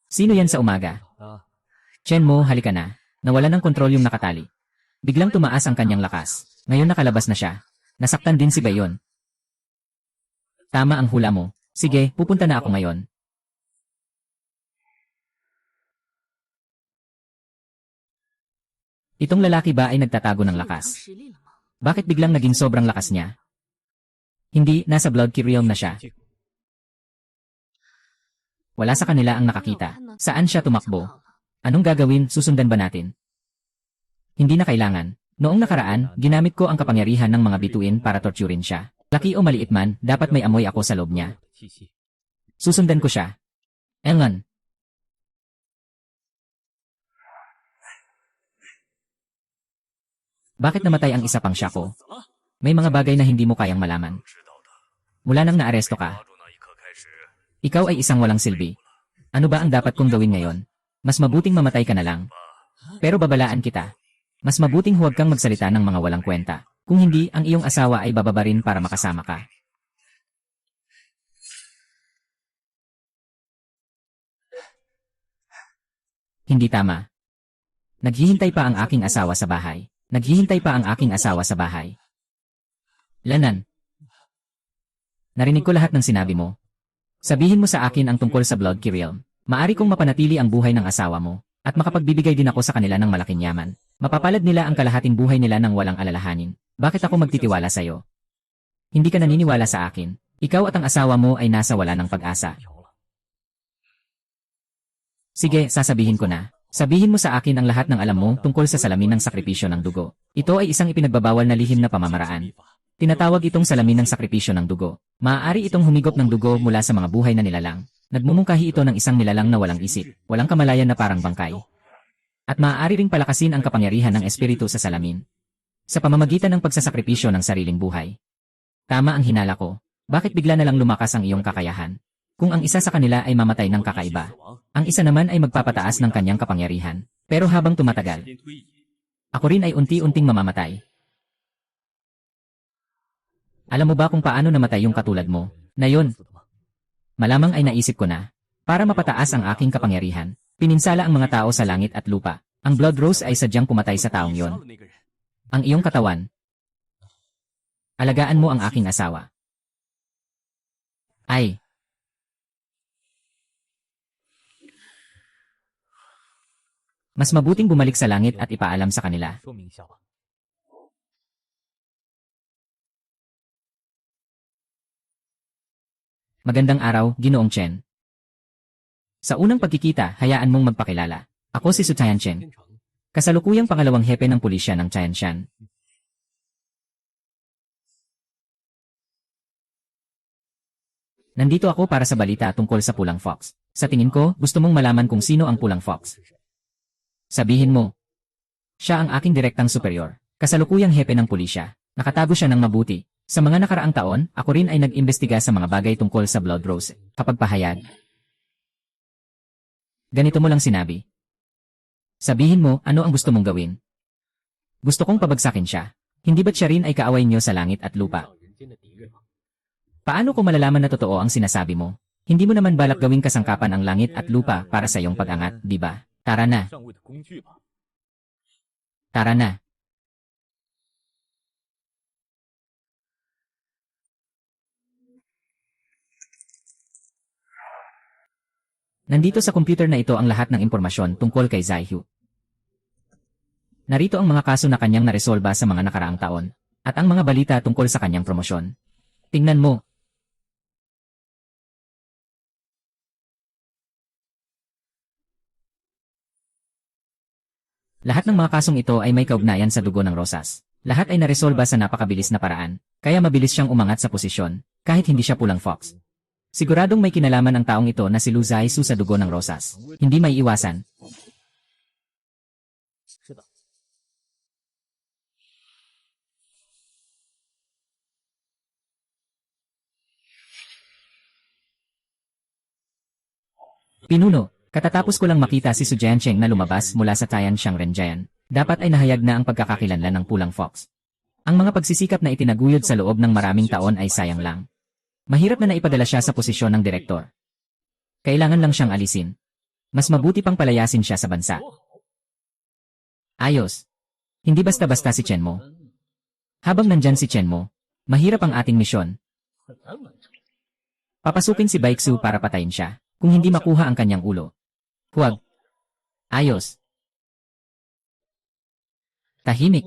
A: Sino yan sa umaga? Chen Mo, halika na. Nawala ng kontrol yung nakatali. Biglang tumaas ang kanyang lakas. Ngayon nakalabas na siya. Nasaktan din si Bayon. Tama ang hula mo. Sige, pupunta na ako ngayon. Itong lalaki ba ay nagtatago ng
B: 有
A: lakas?
B: 实力了吗？
A: Bakit biglang naging sobrang lakas niya? Hindi, nasa Blood Key Realm na siya. Wala sa kanila ang nakakita. Saan siya tumakbo? Anong gagawin, susundan ba natin? Hindi na kailangan. Noong nakaraan, ginamit ko ang kapangyarihan ng mga bituin para torturin siya. Laki o maliit man, dapat may amoy ako sa loob niya. Susundan ko siya. Engan. Bakit namatay ang isa pang Shaco? May mga bagay na hindi mo kayang malaman. Mula nang naaresto ka, ikaw ay isang walang silbi. Ano ba ang dapat kong gawin ngayon? Mas mabuting mamatay ka na lang. Pero babalaan kita. Mas mabuting huwag kang magsalita ng mga walang kwenta. Kung hindi, ang iyong asawa ay bababarin para makasama ka. Hindi tama. Naghihintay pa ang aking asawa sa bahay. Naghihintay pa ang aking asawa sa bahay. Lanan. Narinig ko lahat ng sinabi mo. Sabihin mo sa akin ang tungkol sa Blood Key Realm. Maari kong mapanatili ang buhay ng asawa mo, at makapagbibigay din ako sa kanila ng malaking yaman. Mapapalad nila ang kalahating buhay nila ng walang alalahanin. Bakit ako magtitiwala sa iyo? Hindi ka naniniwala sa akin. Ikaw at ang asawa mo ay nasa wala ng pag-asa. Sige, sasabihin ko na. Sabihin mo sa akin ang lahat ng alam mo tungkol sa salamin ng sakripisyo ng dugo. Ito ay isang ipinagbabawal na lihim na pamamaraan. Tinatawag itong salamin ng sakripisyo ng dugo. Maaari itong humigop ng dugo mula sa mga buhay na nilalang. Nagmumungkahi ito ng isang nilalang na walang isip, walang kamalayan na parang bangkay. At maaari ring palakasin ang kapangyarihan ng espiritu sa salamin. Sa pamamagitan ng pagsasakripisyo ng sariling buhay. Tama ang hinala ko. Bakit bigla na lang lumakas ang iyong kakayahan? Kung ang isa sa kanila ay mamatay ng kakaiba, ang isa naman ay magpapataas ng kanyang kapangyarihan. Pero habang tumatagal, ako rin ay unti-unting mamamatay. Alam mo ba kung paano namatay yung katulad mo? Na yun, malamang ay naisip ko na. Para mapataas ang aking kapangyarihan, pininsala ang mga tao sa langit at lupa. Ang Blood Rose ay sadyang pumatay sa taong yon. Ang iyong katawan. Alagaan mo ang aking asawa. Ay. Mas mabuting bumalik sa langit at ipaalam sa kanila. Magandang araw, Ginoong Chen. Sa unang pagkikita, hayaan mong magpakilala. Ako si Su Tianchen. Kasalukuyang pangalawang hepe ng pulisya ng Tianshan. Nandito ako para sa balita tungkol sa Pulang Fox. Sa tingin ko, gusto mong malaman kung sino ang Pulang Fox. Sabihin mo. Siya ang aking direktang superior. Kasalukuyang hepe ng pulisya. Nakatago siya ng mabuti. Sa mga nakaraang taon, ako rin ay nag-imbestiga sa mga bagay tungkol sa Blood Rose. Kapag pahayag. Ganito mo lang sinabi. Sabihin mo, ano ang gusto mong gawin? Gusto kong pabagsakin siya. Hindi ba't siya rin ay kaaway niyo sa langit at lupa? Paano ko malalaman na totoo ang sinasabi mo? Hindi mo naman balak gawing kasangkapan ang langit at lupa para sa iyong pag-angat, di ba? Tara na.
C: 上位的工具吧。
A: Tara na. Nandito sa computer na ito ang lahat ng impormasyon tungkol kay Zaihu. Narito ang mga kaso na kanyang naresolba sa mga nakaraang taon, at ang mga balita tungkol sa kanyang promosyon. Tingnan mo. Lahat ng mga kasong ito ay may kaugnayan sa dugo ng Rosas. Lahat ay naresolba sa napakabilis na paraan, kaya mabilis siyang umangat sa posisyon, kahit hindi siya Pulang Fox. Siguradong may kinalaman ang taong ito na si Lu Zaisu sa dugo ng Rosas. Hindi may iwasan.
C: 是的，
A: Pinuno, katatapos ko lang makita si Su Jiancheng na lumabas mula sa Tianshang Renjian. Dapat ay nahayag na ang pagkakakilanlan ng Pulang Fox. Ang mga pagsisikap na itinaguyod sa loob ng maraming taon ay sayang lang. Mahirap na naipadala siya sa posisyon ng direktor. Kailangan lang siyang alisin. Mas mabuti pang palayasin siya sa bansa. Ayos. Hindi basta-basta si Chen Mo. Habang nandyan si Chen Mo, mahirap ang ating misyon.
C: 很难完成。
A: Papasukin si Baiksu para patayin siya, kung hindi makuha ang kanyang ulo. Huwag. Ayos. Tahimik.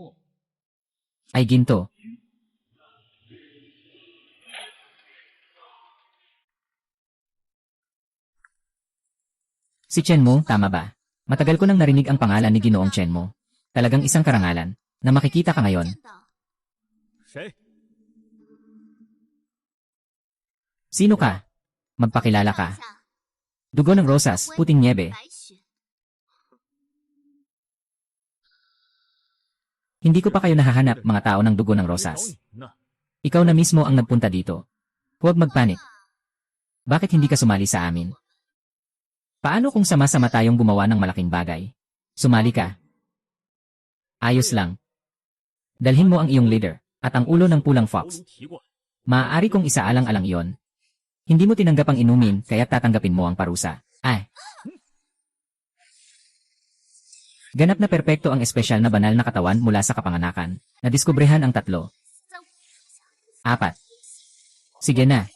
A: Ay ginto. Si Chen Mo, tama ba? Matagal ko nang narinig ang pangalan ni Ginoong Chen Mo. Talagang isang karangalan, na makikita ka ngayon.
B: 见到
C: 谁？
A: Sino ka? Magpakilala ka. Dugo ng Rosas, puting niebe.
B: 白雪，
A: Hindi ko pa kayo nahahanap, mga tao ng dugo ng
C: 找
A: Rosas.
C: 你呢？
A: Ikaw na mismo ang nagpunta dito. Huwag magpanik. Bakit hindi ka sumali sa amin? Paano kung sama-sama tayong gumawa ng malaking bagay? Sumali ka. Ayos lang. Dalhin mo ang iyong leader, at ang ulo ng Pulang
C: 头
A: Fox.
C: 颅提过来，
A: Maaari kong isaalang-alang iyon. Hindi mo tinanggap ang inumin, kaya tatanggapin mo ang parusa. Ay! Ganap na perpekto ang espesyal na banal na katawan mula sa kapanganakan. Nadiskubrehan ang 3. 4. Sige na.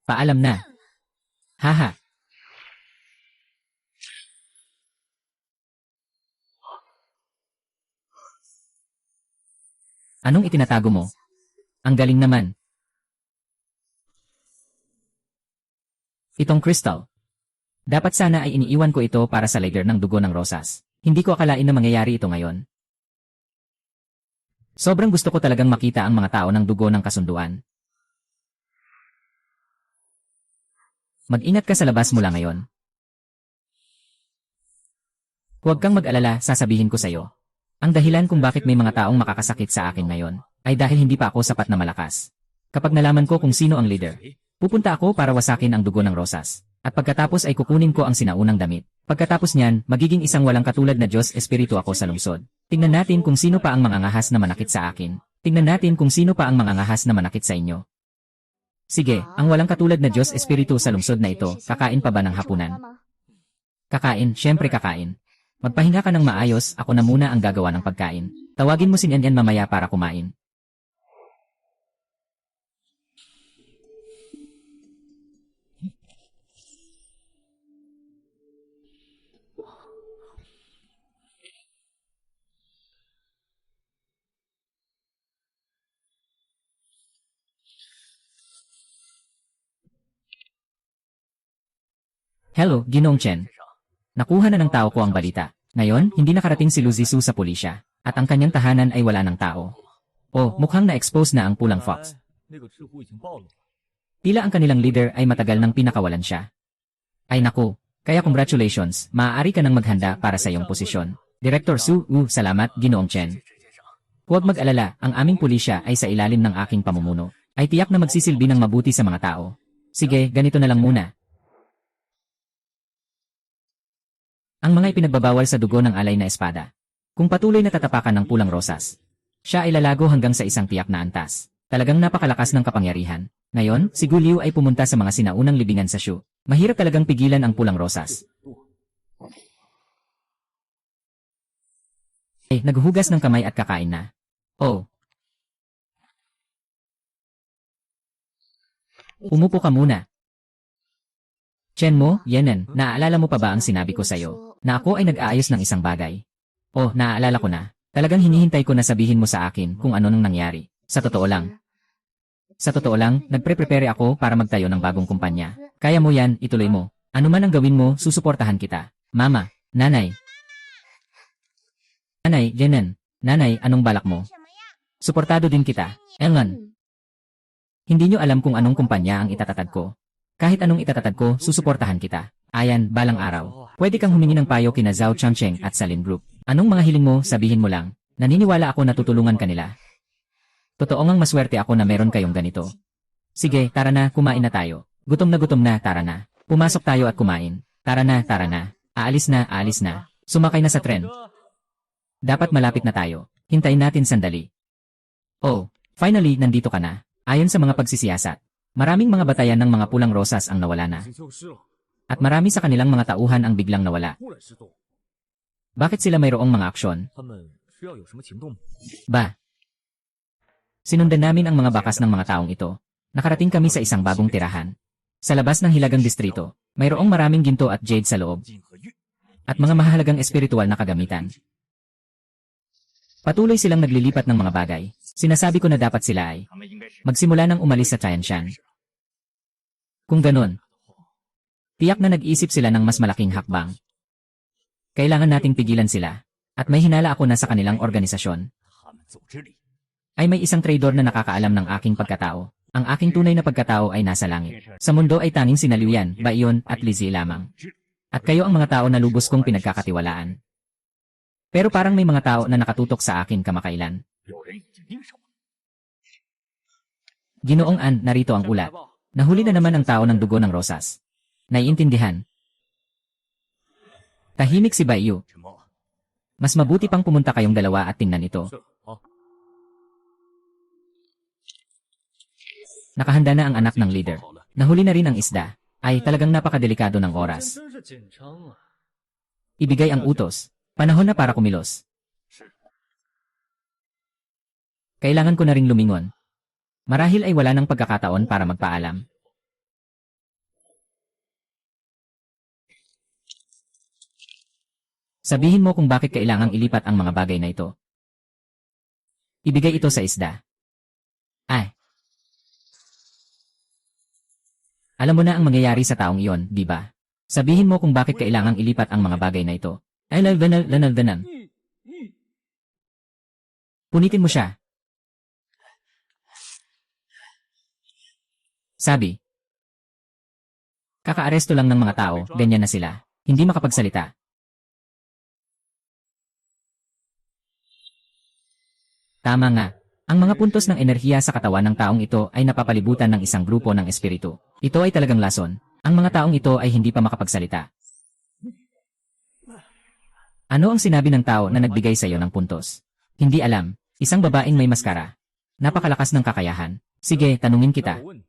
A: Paalam na. Haha. Anong itinatago mo? Ang galing naman. Itong crystal. Dapat sana ay iniiwan ko ito para sa leader ng dugo ng Rosas. Hindi ko akalain na mangyayari ito ngayon. Sobrang gusto ko talagang makita ang mga tao ng dugo ng kasunduan. Mag-ingat ka sa labas mula ngayon. Huwag kang mag-alala, sasabihin ko sa'yo. Ang dahilan kung bakit may mga taong makakasakit sa akin ngayon, ay dahil hindi pa ako sapat na malakas. Kapag nalaman ko kung sino ang leader, pupunta ako para wasakin ang dugo ng Rosas. At pagkatapos ay kukunin ko ang sinaunang damit. Pagkatapos niyan, magiging isang walang katulad na Diyos Espiritu ako sa lungsod. Tingnan natin kung sino pa ang mangangahas na manakit sa akin. Tingnan natin kung sino pa ang mangangahas na manakit sa inyo. Sige, ang walang katulad na Diyos Espiritu sa lungsod na ito, kakain pa ba ng hapunan? Kakain, syempre kakain. Magpahinga ka ng maayos, ako na muna ang gagawa ng pagkain. Tawagin mo si Nian mamaya para kumain. Hello, Ginoong Chen. Nakuha na ng tao ko ang balita. Ngayon, hindi nakarating si Lu Zisu sa pulisya, at ang kanyang tahanan ay wala ng tao. Oh, mukhang na-expose na ang pulang fox.
C: 那个赤狐已经暴露了。
A: Tila ang kanilang leader ay matagal nang pinakawalan siya. Ay naku, kaya congratulations, maaari ka nang maghanda para sa iyong posisyon. Director Su, salamat, Ginoong Chen. Huwag mag-alala, ang aming pulisya ay sa ilalim ng aking pamumuno. Ay tiyak na magsisilbi ng mabuti sa mga tao. Sige, ganito na lang muna. Ang mga ipinagbabawal sa dugo ng alay na espada. Kung patuloy na tatapakan ng pulang rosas, siya ay lalago hanggang sa isang tiyak na antas. Talagang napakalakas ng kapangyarihan. Ngayon, si Gu Liu ay pumunta sa mga sinaunang libingan sa Shu. Mahirap talagang pigilan ang pulang rosas. Naghuhugas ng kamay at kakain na. Oh. Umupo ka muna. Chen mo, Yenen, naaalala mo pa ba ang sinabi ko sa'yo, na ako ay nag-aayos ng isang bagay? Oh, naaalala ko na. Talagang hinihintay ko na sabihin mo sa akin kung ano nang nangyari. Sa totoo lang, nagpre-prepare ako para magtayo ng bagong kumpanya. Kaya mo yan, ituloy mo. Ano man ang gawin mo, susuportahan kita. Mama, nanay. Nanay, Yenen. Nanay, anong balak mo? Suportado din kita. Elngan. Hindi nyo alam kung anong kumpanya ang itatatag ko. Kahit anong itatatag ko, susuportahan kita. Ayan, balang araw. Pwede kang humingi ng payo kina Zhao Changcheng at Salin Group. Anong mga hiling mo, sabihin mo lang. Naniniwala ako na tutulungan kanila. Totoo ngang maswerte ako na meron kayong ganito. Sige, tara na, kumain na tayo. Gutom na, tara na. Pumasok tayo at kumain. Tara na. Aalis na. Sumakay na sa tren. Dapat malapit na tayo. Hintayin natin sandali. Oh, finally, nandito ka na. Ayon sa mga pagsisiyasat, maraming mga batayan ng mga pulang rosas ang nawala na.
C: 已经消失了，
A: At marami sa kanilang mga tauhan ang biglang nawala.
C: 突然失踪，
A: Bakit sila mayroong mga aksyon?
C: 他们需要有什么行动吗？
A: Ba? Sinundan namin ang mga bakas ng mga taong ito. Nakarating kami sa isang bagong tirahan. Sa labas ng Hilagang Distrito, mayroong maraming ginto at jade sa loob,
C: 金和玉，
A: at mga mahalagang espiritual na kagamitan. Patuloy silang naglilipat ng mga bagay. Sinasabi ko na dapat sila ay
C: 他们应该是
A: magsimula ng umalis sa Tianshan. Kung ganun, tiyak na nag-isip sila ng mas malaking hakbang. Kailangan nating pigilan sila, at may hinala ako na sa kanilang organisasyon.
C: 他们组织里
A: Ay may isang traidor na nakakaalam ng aking pagkatao. Ang aking tunay na pagkatao ay nasa langit. Sa mundo ay tanging sina Liu Yan, Baiyon, at Lizzie lamang. At kayo ang mga tao na lubos kong pinagkakatiwalaan. Pero parang may mga tao na nakatutok sa akin kamakailan.
C: 有人已经盯上我。
A: Ginoong An, narito ang ulat. Nahuli na naman ang tao ng dugo ng rosas. Naiintindihan. Tahimik si Baiyu.
C: 什么？
A: Mas mabuti pang pumunta kayong dalawa at tingnan ito.
C: 是好，
A: Nakahanda na ang anak ng leader.
C: 好了，
A: Nahuli na rin ang isda. Ay talagang napakadelikado ng oras.
C: 真是紧张啊！
A: Ibigay ang utos. Panahon na para kumilos. Kailangan ko na ring lumingon. Marahil ay wala ng pagkakataon para magpaalam. Sabihin mo kung bakit kailangang ilipat ang mga bagay na ito. Ibigay ito sa isda. Ay. Alam mo na ang mangyayari sa taong iyon, di ba? Sabihin mo kung bakit kailangang ilipat ang mga bagay na ito. Ay lanal. Punitin mo siya. Sabi. Kakaaresto lang ng mga tao, ganyan na sila. Hindi makapagsalita. Tama nga. Ang mga puntos ng enerhiya sa katawan ng taong ito ay napapalibutan ng isang grupo ng espiritu. Ito ay talagang lason. Ang mga taong ito ay hindi pa makapagsalita. Ano ang sinabi ng tao na nagbigay sa iyo ng puntos? Hindi alam. Isang babaeng may maskara. Napakalakas ng kakayahan. Sige, tanungin
C: 那
A: kita.
C: 我问你，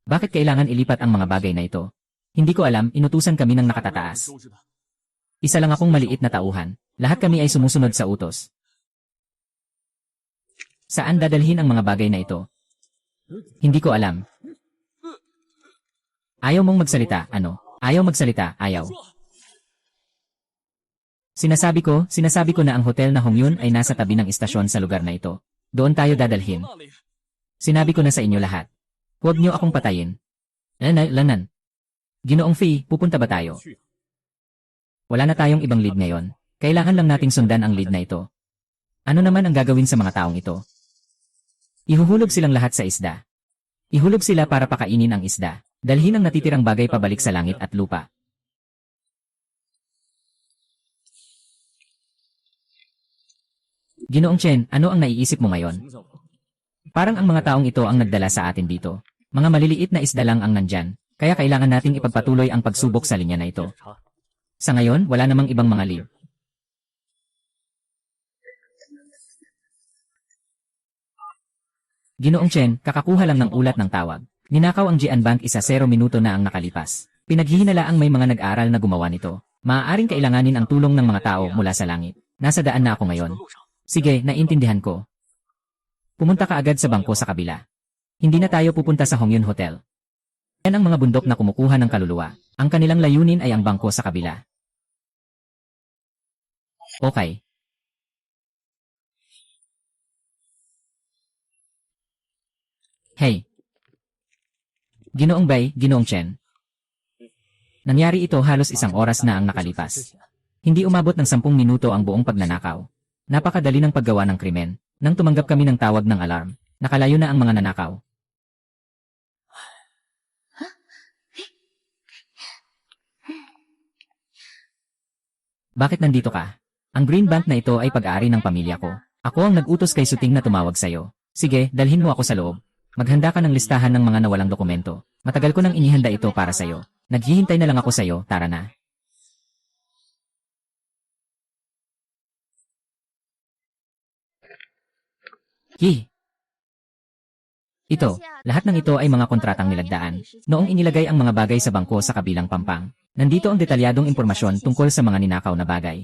A: Bakit kailangan ilipat ang mga bagay na ito? Hindi ko alam, inutusan kami ng
C: 我让你
A: nakatataas.
C: 收拾他。
A: Isa lang akong maliit na tauhan. Lahat kami ay sumusunod sa utos. Saan dadalhin ang mga bagay na ito? Hindi ko alam. Ayaw mong magsalita, ano? Ayaw magsalita, ayaw. Sinasabi ko na ang hotel na Hongyun ay nasa tabi ng istasyon sa lugar na ito. Doon tayo dadalhin.
C: 那里
A: Sinabi ko na sa inyo lahat. Huwag niyo akong patayin. Lanan. Ginoong Fei, pupunta ba tayo? Wala na tayong ibang lead ngayon. Kailangan lang nating sundan ang lead na ito. Ano naman ang gagawin sa mga taong ito? Ihuhulog silang lahat sa isda. Ihulog sila para pakainin ang isda. Dalhin ang natitirang bagay pabalik sa langit at lupa. Ginoong Chen, ano ang naiisip mo ngayon? Parang ang mga taong ito ang nagdala sa atin dito. Mga maliliit na isda lang ang nandyan, kaya kailangan nating ipagpatuloy ang pagsubok sa linya na ito. Sa ngayon, wala namang ibang mga lead. Ginoong Chen, kakakuha lang ng ulat ng tawag. Ninakaw ang Jian Bank 1-0 minuto na ang nakalipas. Pinaghihinalaang may mga nag-aaral na gumawa nito. Maaaring kailanganin ang tulong ng mga tao mula sa langit. Nasa daan na ako ngayon. Sige, naintindihan ko. Pumunta ka agad sa bangko sa kabila. Hindi na tayo pupunta sa Hongyun Hotel. Yan ang mga bundok na kumukuha ng kaluluwa. Ang kanilang layunin ay ang bangko sa kabila. Okay. Hey. Ginoong Bai, Ginoong Chen. Nangyari ito halos 1 oras na ang nakalipas. Hindi umabot ng 10 minuto ang buong pagnanakaw. Napakadali ng paggawa ng krimen. Nang tumanggap kami ng tawag ng alarm, nakalayo na ang mga nanakaw. Bakit nandito ka? Ang Green Bank na ito ay pag-aari ng pamilya ko. Ako ang nag-utos kay Suting na tumawag sa'yo. Sige, dalhin mo ako sa loob. Maghanda ka ng listahan ng mga nawalang dokumento. Matagal ko nang inihanda ito para sa'yo. Naghihintay na lang ako sa'yo, tara na. Ito, lahat ng ito ay mga kontratang nilagdaan. Noong inilagay ang mga bagay sa bangko sa kabilang pampang, nandito ang detalyadong impormasyon tungkol sa mga ninakaw na bagay.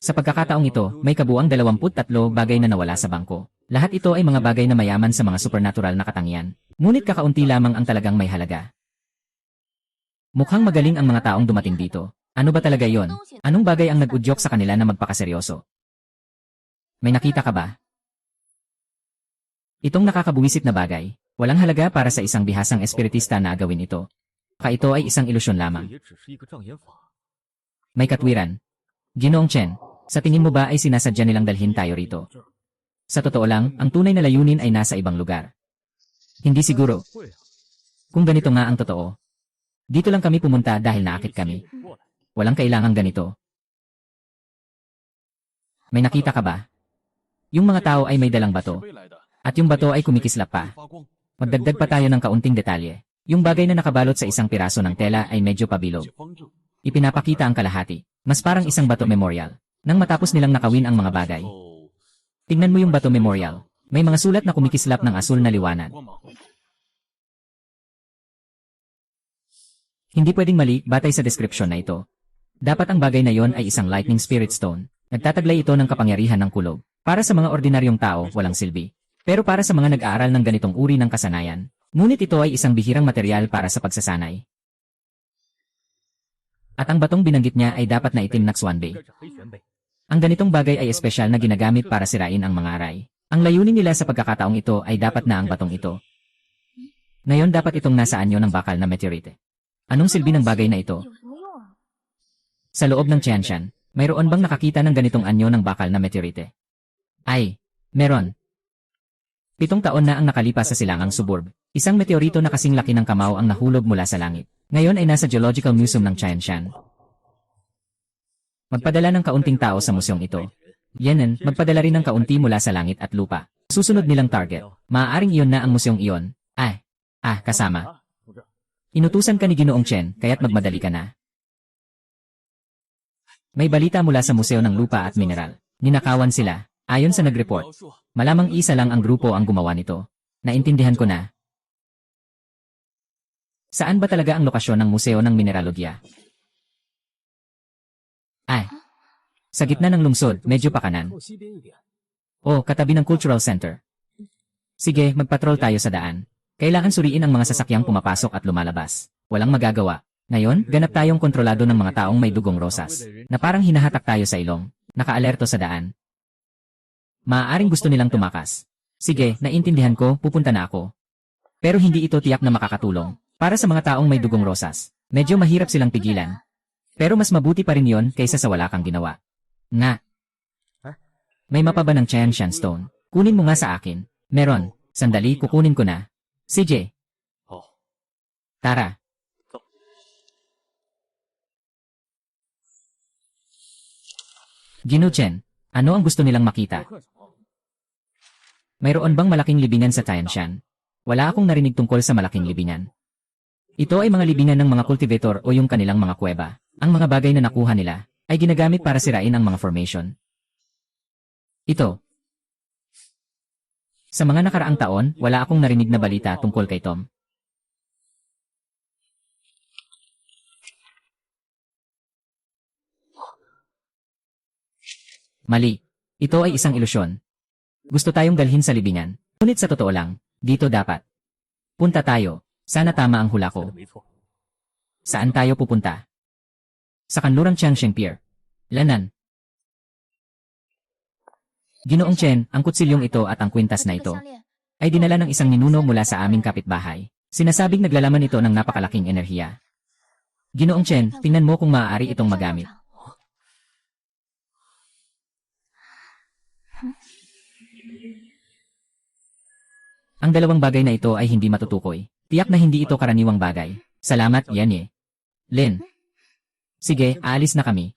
A: Sa pagkakataong ito, may kabuang 23 bagay na nawala sa bangko. Lahat ito ay mga bagay na mayaman sa mga supernatural na katangian. Ngunit kakaunti lamang ang talagang may halaga. Mukhang magaling ang mga taong dumating dito. Ano ba talaga yon? Anong bagay ang nag-udyok sa kanila na magpakaseryoso? May nakita ka ba? Itong nakakabuwisit na bagay, walang halaga para sa isang bihasang espiritista na agawin ito. Baka ito ay isang ilusyon lamang. May katwiran. Ginoong Chen, sa tingin mo ba ay sinasadya nilang dalhin tayo rito? Sa totoo lang, ang tunay na layunin ay nasa ibang lugar. Hindi siguro. Kung ganito nga ang totoo. Dito lang kami pumunta dahil naakit kami. Walang kailangang ganito. May nakita ka ba? Yung mga tao ay may dalang bato. At yung bato ay kumikislap pa. Magdagdag pa tayo ng kaunting detalye. Yung bagay na nakabalot sa isang piraso ng tela ay medyo pabilog. Ipinapakita ang kalahati. Mas parang isang bato memorial. Nang matapos nilang nakawin ang mga bagay. Tingnan mo yung bato memorial. May mga sulat na kumikislap ng asul na liwanag. Hindi pwedeng mali batay sa description na ito. Dapat ang bagay na yon ay isang lightning spirit stone. Nagtataglay ito ng kapangyarihan ng kulog. Para sa mga ordinaryong tao, walang silbi. Pero para sa mga nag-aaral ng ganitong uri ng kasanayan, ngunit ito ay isang bihirang material para sa pagsasanay. At ang batong binanggit niya ay dapat na itim na Xuanbei. Ang ganitong bagay ay espesyal na ginagamit para sirain ang mga aray. Ang layunin nila sa pagkakataong ito ay dapat na ang batong ito. Ngayon dapat itong nasa anyo ng bakal na meteorite. Anong silbi ng bagay na ito? Sa loob ng Tianshan, mayroon bang nakakita ng ganitong anyo ng bakal na meteorite? Ay, meron. 7 taon na ang nakalipas sa silangang suburb. Isang meteorito na kasing laki ng kamao ang nahulog mula sa langit. Ngayon ay nasa Geological Museum ng Tianshan. Magpadala ng kaunting tao sa museong ito. Yanan, magpadala rin ng kaunti mula sa langit at lupa. Susunod nilang target. Maaaring iyon na ang museong iyon. Kasama. Inutusan ka ni Ginoong Chen, kaya't magmadali ka na. May balita mula sa Museo ng Lupa at Mineral. Ninakawan sila. Ayon sa nag-report, malamang isa lang ang grupo ang gumawa nito. Naintindihan ko na. Saan ba talaga ang lokasyon ng Museo ng Mineralogia? Sa gitna ng lungsod, medyo pakanan. Katabi ng Cultural Center. Sige, magpatrol tayo sa daan. Kailangan suriin ang mga sasakyang pumapasok at lumalabas. Walang magagawa. Ngayon, ganap tayong kontrolado ng mga taong may dugong rosas, na parang hinahatak tayo sa ilong, nakaalerto sa daan. Maaaring gusto nilang tumakas. Sige, naintindihan ko, pupunta na ako. Pero hindi ito tiyak na makakatulong. Para sa mga taong may dugong rosas, medyo mahirap silang pigilan. Pero mas mabuti pa rin yon kaysa sa wala kang ginawa. Nga. May mapa ba ng Tianshan Stone? Kunin mo nga sa akin. Meron. Sandali, kukunin ko na. CJ. Tara. Ginuchen, ano ang gusto nilang makita? Mayroon bang malaking libingan sa Tianshan? Wala akong narinig tungkol sa malaking libingan. Ito ay mga libingan ng mga cultivator o yung kanilang mga kuweba. Ang mga bagay na nakuha nila ay ginagamit para sirain ang mga formation. Ito. Sa mga nakaraang taon, wala akong narinig na balita tungkol kay Tom. Mali. Ito ay isang ilusyon. Gusto tayong dalhin sa libingan. Ngunit sa totoo lang, dito dapat. Punta tayo. Sana tama ang hula ko. Saan tayo pupunta? Sa kanlurang Tiansheng Pier. Lanan. Ginoong Chen, ang kutsilyong ito at ang kwintas na ito ay dinala ng isang ninuno mula sa aming kapitbahay. Sinasabing naglalaman ito ng napakalaking enerhiya. Ginoong Chen, tingnan mo kung maaari itong magamit. Ang dalawang bagay na ito ay hindi matutukoy. Tiyak na hindi ito karaniwang bagay. Salamat, Yanye. Lin. Sige, aalis na kami.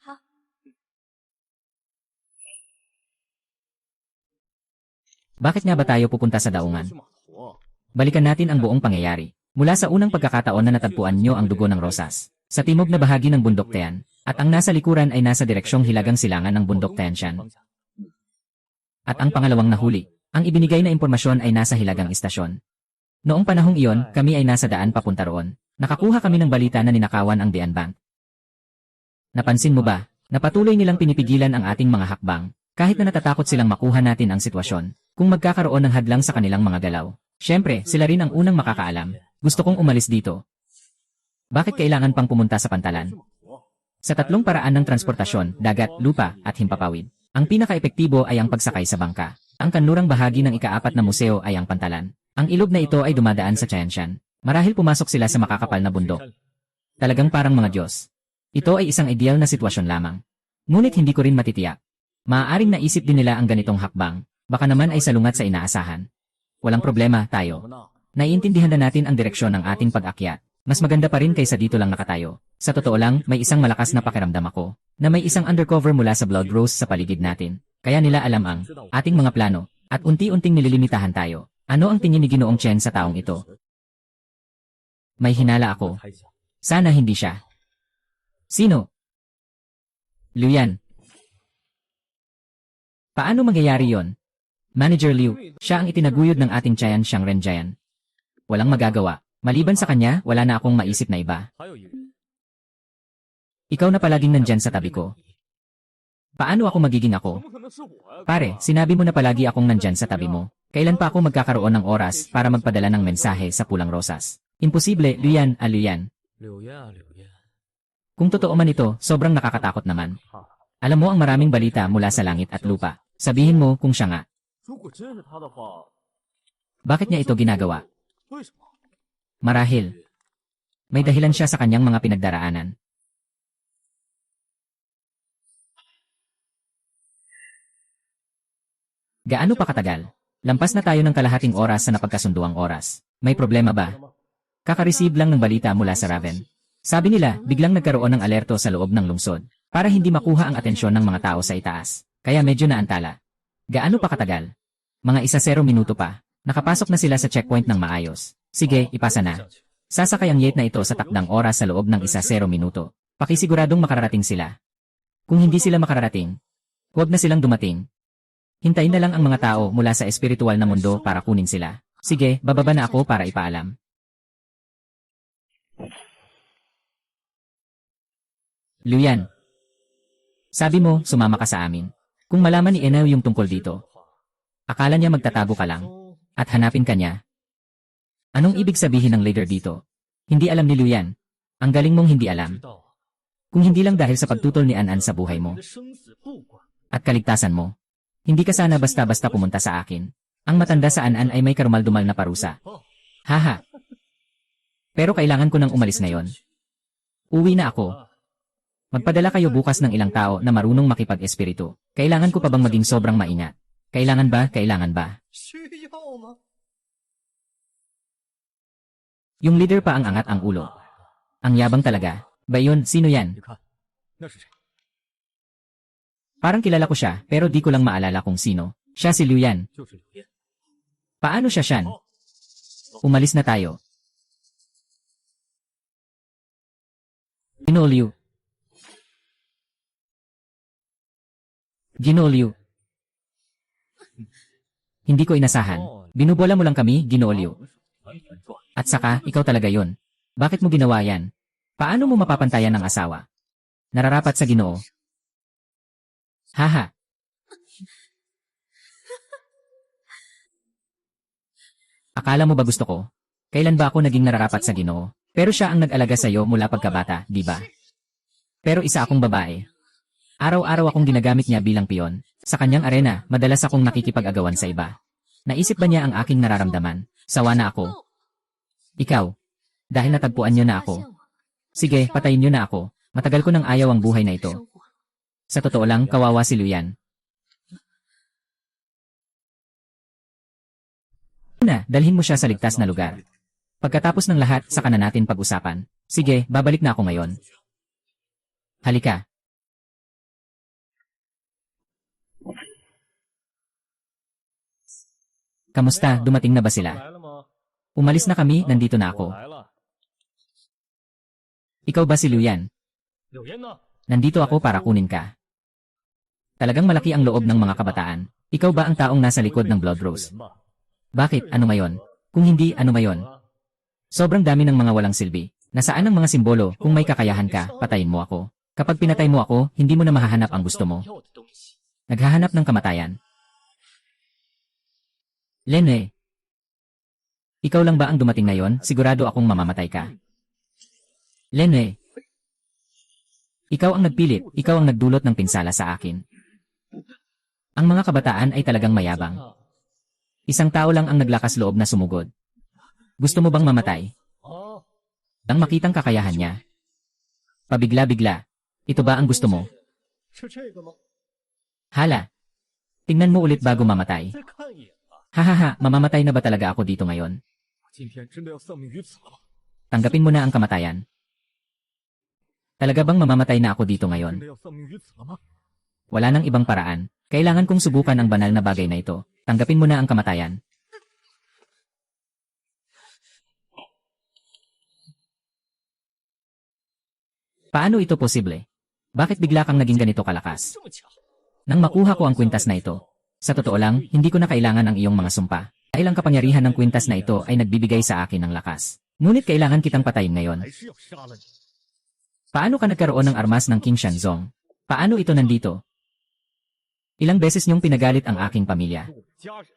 A: Bakit nga ba tayo pupunta sa daungan? Balikan natin ang buong pangyayari. Mula sa unang pagkakataon na natagpuan nyo ang dugo ng rosas, sa timog na bahagi ng bundok Tian, at ang nasa likuran ay nasa direksyong hilagang silangan ng bundok Tianshan. At ang pangalawang nahuli, ang ibinigay na impormasyon ay nasa hilagang istasyon. Noong panahong iyon, kami ay nasa daan papunta roon. Nakakuha kami ng balita na ninakawan ang Dian Bank. Napansin mo ba, na patuloy nilang pinipigilan ang ating mga hakbang, kahit na natatakot silang makuha natin ang sitwasyon, kung magkakaroon ng hadlang sa kanilang mga galaw. Siyempre, sila rin ang unang makakaalam. Gusto kong umalis dito. Bakit kailangan pang pumunta sa pantalan? Sa tatlong paraan ng transportasyon, dagat, lupa, at himpapawid, ang pinaka-epektibo ay ang pagsakay sa bangka. Ang kanlurang bahagi ng ika-4 na museo ay ang pantalan. Ang ilog na ito ay dumadaan sa Tianshan. Marahil pumasok sila sa makakapal na bundok. Talagang parang mga Diyos. Ito ay isang ideal na sitwasyon lamang. Ngunit hindi ko rin matitiyak. Maaaring naisip din nila ang ganitong hakbang. Baka naman ay salungat sa inaasahan. Walang problema, tayo. Naiintindihan na natin ang direksyon ng ating pag-akyat. Mas maganda pa rin kaysa dito lang nakatayo. Sa totoo lang, may isang malakas na pakiramdam ako, na may isang undercover mula sa Blood Rose sa paligid natin. Kaya nila alam ang ating mga plano, at unti-unting nililimitahan tayo. Ano ang tingin ni Ginoong Chen sa taong ito? May hinala ako. Sana hindi siya. Sino? Liu Yan. Paano mangyayari yon? Manager Liu, siya ang itinaguyod ng ating Tianshang Renjian. Walang magagawa. Maliban sa kanya, wala na akong maisip na iba. Ikaw na palaging nandyan sa tabi ko. Paano ako magiging ako? Pare, sinabi mo na palagi akong nandyan sa tabi mo. Kailan pa ako magkakaroon ng oras para magpadala ng mensahe sa pulang rosas? Imposible, Liu Yan, Liu Yan. Kung totoo man ito, sobrang nakakatakot naman. Alam mo ang maraming balita mula sa langit at lupa. Sabihin mo kung siya nga. Bakit niya ito ginagawa? Marahil. May dahilan siya sa kanyang mga pinagdaraanan. Gaano pa katagal? Lampas na tayo ng kalahating oras sa napagkasunduang oras. May problema ba? Kakareceive lang ng balita mula sa Raven. Sabi nila, biglang nagkaroon ng alerto sa loob ng lungsod para hindi makuha ang atensyon ng mga tao sa itaas. Kaya medyo naantala. Gaano pa katagal? Mga 10 minuto pa. Nakapasok na sila sa checkpoint ng maayos. Sige, ipasa na. Sasakay ang yet na ito sa takdang oras sa loob ng 10 minuto. Pakisiguradong makararating sila. Kung hindi sila makararating, huwag na silang dumating. Hintayin na lang ang mga tao mula sa espiritual na mundo para kunin sila. Sige, bababa na ako para ipaalam. Liu Yan. Sabi mo, sumama ka sa amin. Kung malaman ni Enel yung tungkol dito, akala niya magtatago ka lang at hanapin ka niya. Anong ibig sabihin ng leader dito? Hindi alam ni Liu Yan. Ang galing mong hindi alam.
C: 知道啊，
A: Kung hindi lang dahil sa pagtutol ni An-An sa buhay
C: 我
A: mo
C: 的生死不管。
A: at kaligtasan mo. Hindi ka sana basta-basta pumunta sa akin. Ang matanda sa An-An ay may karumal-dumal na parusa. Haha. Pero kailangan ko nang umalis ngayon. Uwi na ako. Magpadala kayo bukas ng ilang tao na marunong makipag-espiritu. Kailangan ko pa bang maging sobrang maingat? Kailangan ba? Kailangan ba?
C: 需要吗？
A: Yung leader pa ang angat ang ulo. Ang yabang talaga. Ba yun? Sino yan?
C: 你看，那是谁？
A: Parang kilala ko siya, pero di ko lang maalala kung sino. Siya si Liu Yan.
C: 就是柳燕。
A: Paano siya Shan? Umalis na tayo. Ginoo Liu. Ginoo Liu. Hindi ko inasahan. Binubola mo lang kami, Ginoo Liu.
C: 团团转，
A: At saka, ikaw talaga yon. Bakit mo ginawa yan? Paano mo mapapantayan ng asawa? Nararapat sa Ginoo. Haha. Akala mo ba gusto ko? Kailan ba ako naging nararapat sa Ginoo? Pero siya ang nag-alaga sa'yo mula pagkabata, di ba? Pero isa akong babae. Araw-araw akong ginagamit niya bilang piyon. Sa kanyang arena, madalas akong nakikipag-agawan sa iba. Naisip ba niya ang aking nararamdaman? Sawa na ako. Ikaw. Dahil natagpuan niyo na ako. Sige, patayin niyo na ako. Matagal ko nang ayaw ang buhay na ito. Sa totoo lang, kawawa si Liu Yan. Una, dalhin mo siya sa ligtas na lugar. Pagkatapos ng lahat, saka na natin pag-usapan. Sige, babalik na ako ngayon. Halika. Kamusta? Dumating na ba sila?
C: 来了吗？
A: Umalis na kami, nandito na
C: 我
A: ako.
C: 来了。
A: Ikaw ba si Liu Yan?
C: 柳燕呢？
A: Nandito ako para kunin ka. Talagang malaki ang loob ng mga kabataan. Ikaw ba ang taong nasa likod ng Blood Rose?
C: 人吧？
A: Bakit? Ano mayon? Kung hindi, ano mayon? Sobrang dami ng mga walang silbi. Nasaan ang mga simbolo? Kung may kakayahan ka, patayin mo ako. Kapag pinatay mo ako, hindi mo na mahahanap ang gusto mo.
C: 要的东西。
A: Naghahanap ng kamatayan. Lene. Ikaw lang ba ang dumating ngayon? Sigurado akong mamamatay ka. Lene. Ikaw ang nagpilit, ikaw ang nagdulot ng pinsala sa akin. Ang mga kabataan ay talagang mayabang. Isang tao lang ang naglakas loob na sumugod. Gusto mo bang mamatay?
C: 啊，
A: Nang makitang kakayahan niya. Pabigla-bigla. Ito ba ang gusto mo?
C: 是这个吗？
A: Hala. Tingnan mo ulit bago mamatay.
C: 再看一眼吧。
A: Hahaha, mamamatay na ba talaga ako dito ngayon?
C: 我今天真的要丧命于此了吗？
A: Tanggapin mo na ang kamatayan. Talaga bang mamamatay na ako dito
C: 真
A: ngayon?
C: 的要丧命于此了吗？
A: Wala nang ibang paraan. Kailangan kong subukan ang banal na bagay na ito. Tanggapin mo na ang kamatayan. Paano ito posible? Bakit bigla kang naging ganito kalakas?
C: 这么巧，
A: Nang makuha ko ang kwintas na ito, sa totoo lang, hindi ko na kailangan ang iyong mga sumpa. Dahil ang kapangyarihan ng kwintas na ito ay nagbibigay sa akin ng lakas. Ngunit kailangan kitang patayin ngayon.
C: 还是要杀了你。
A: Paano ka nagkaroon ng armas ng King Shanzong? Paano ito nandito? Ilang beses niyong pinagalit ang aking pamilya.
C: 我的家人，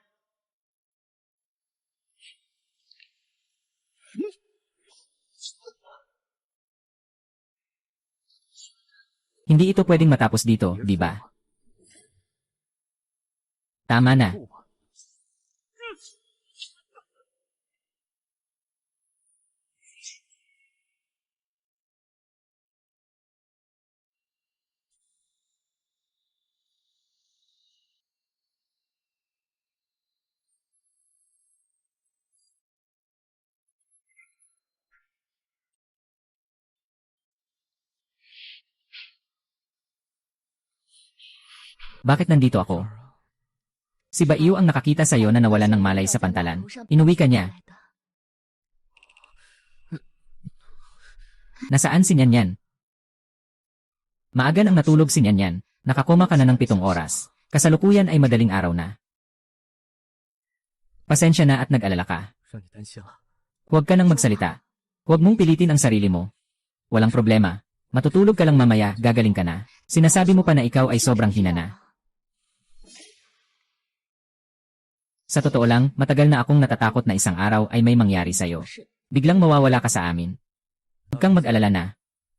A: Hindi ito pwedeng matapos dito, di ba? Tama na.
C: 不吧？
A: Bakit nandito ako? Si Baiyu ang nakakita sa iyo na nawalan ng malay sa pantalan. Inuwi ka niya. Nasaan si Nyan Yan? Maaga nang natulog si Nyan Yan. Nakakoma ka na ng 7 oras. Kasalukuyan ay madaling araw na. Pasensya na at nag-alala ka.
C: 让你担心了。
A: Huwag ka nang magsalita. Huwag mong pilitin ang sarili mo. Walang problema. Matutulog ka lang mamaya, gagaling ka na. Sinasabi mo pa na ikaw ay sobrang hina na. Sa totoo lang, matagal na akong natatakot na isang araw ay may mangyari sa'yo. Biglang mawawala ka sa amin. Huwag kang mag-alala na.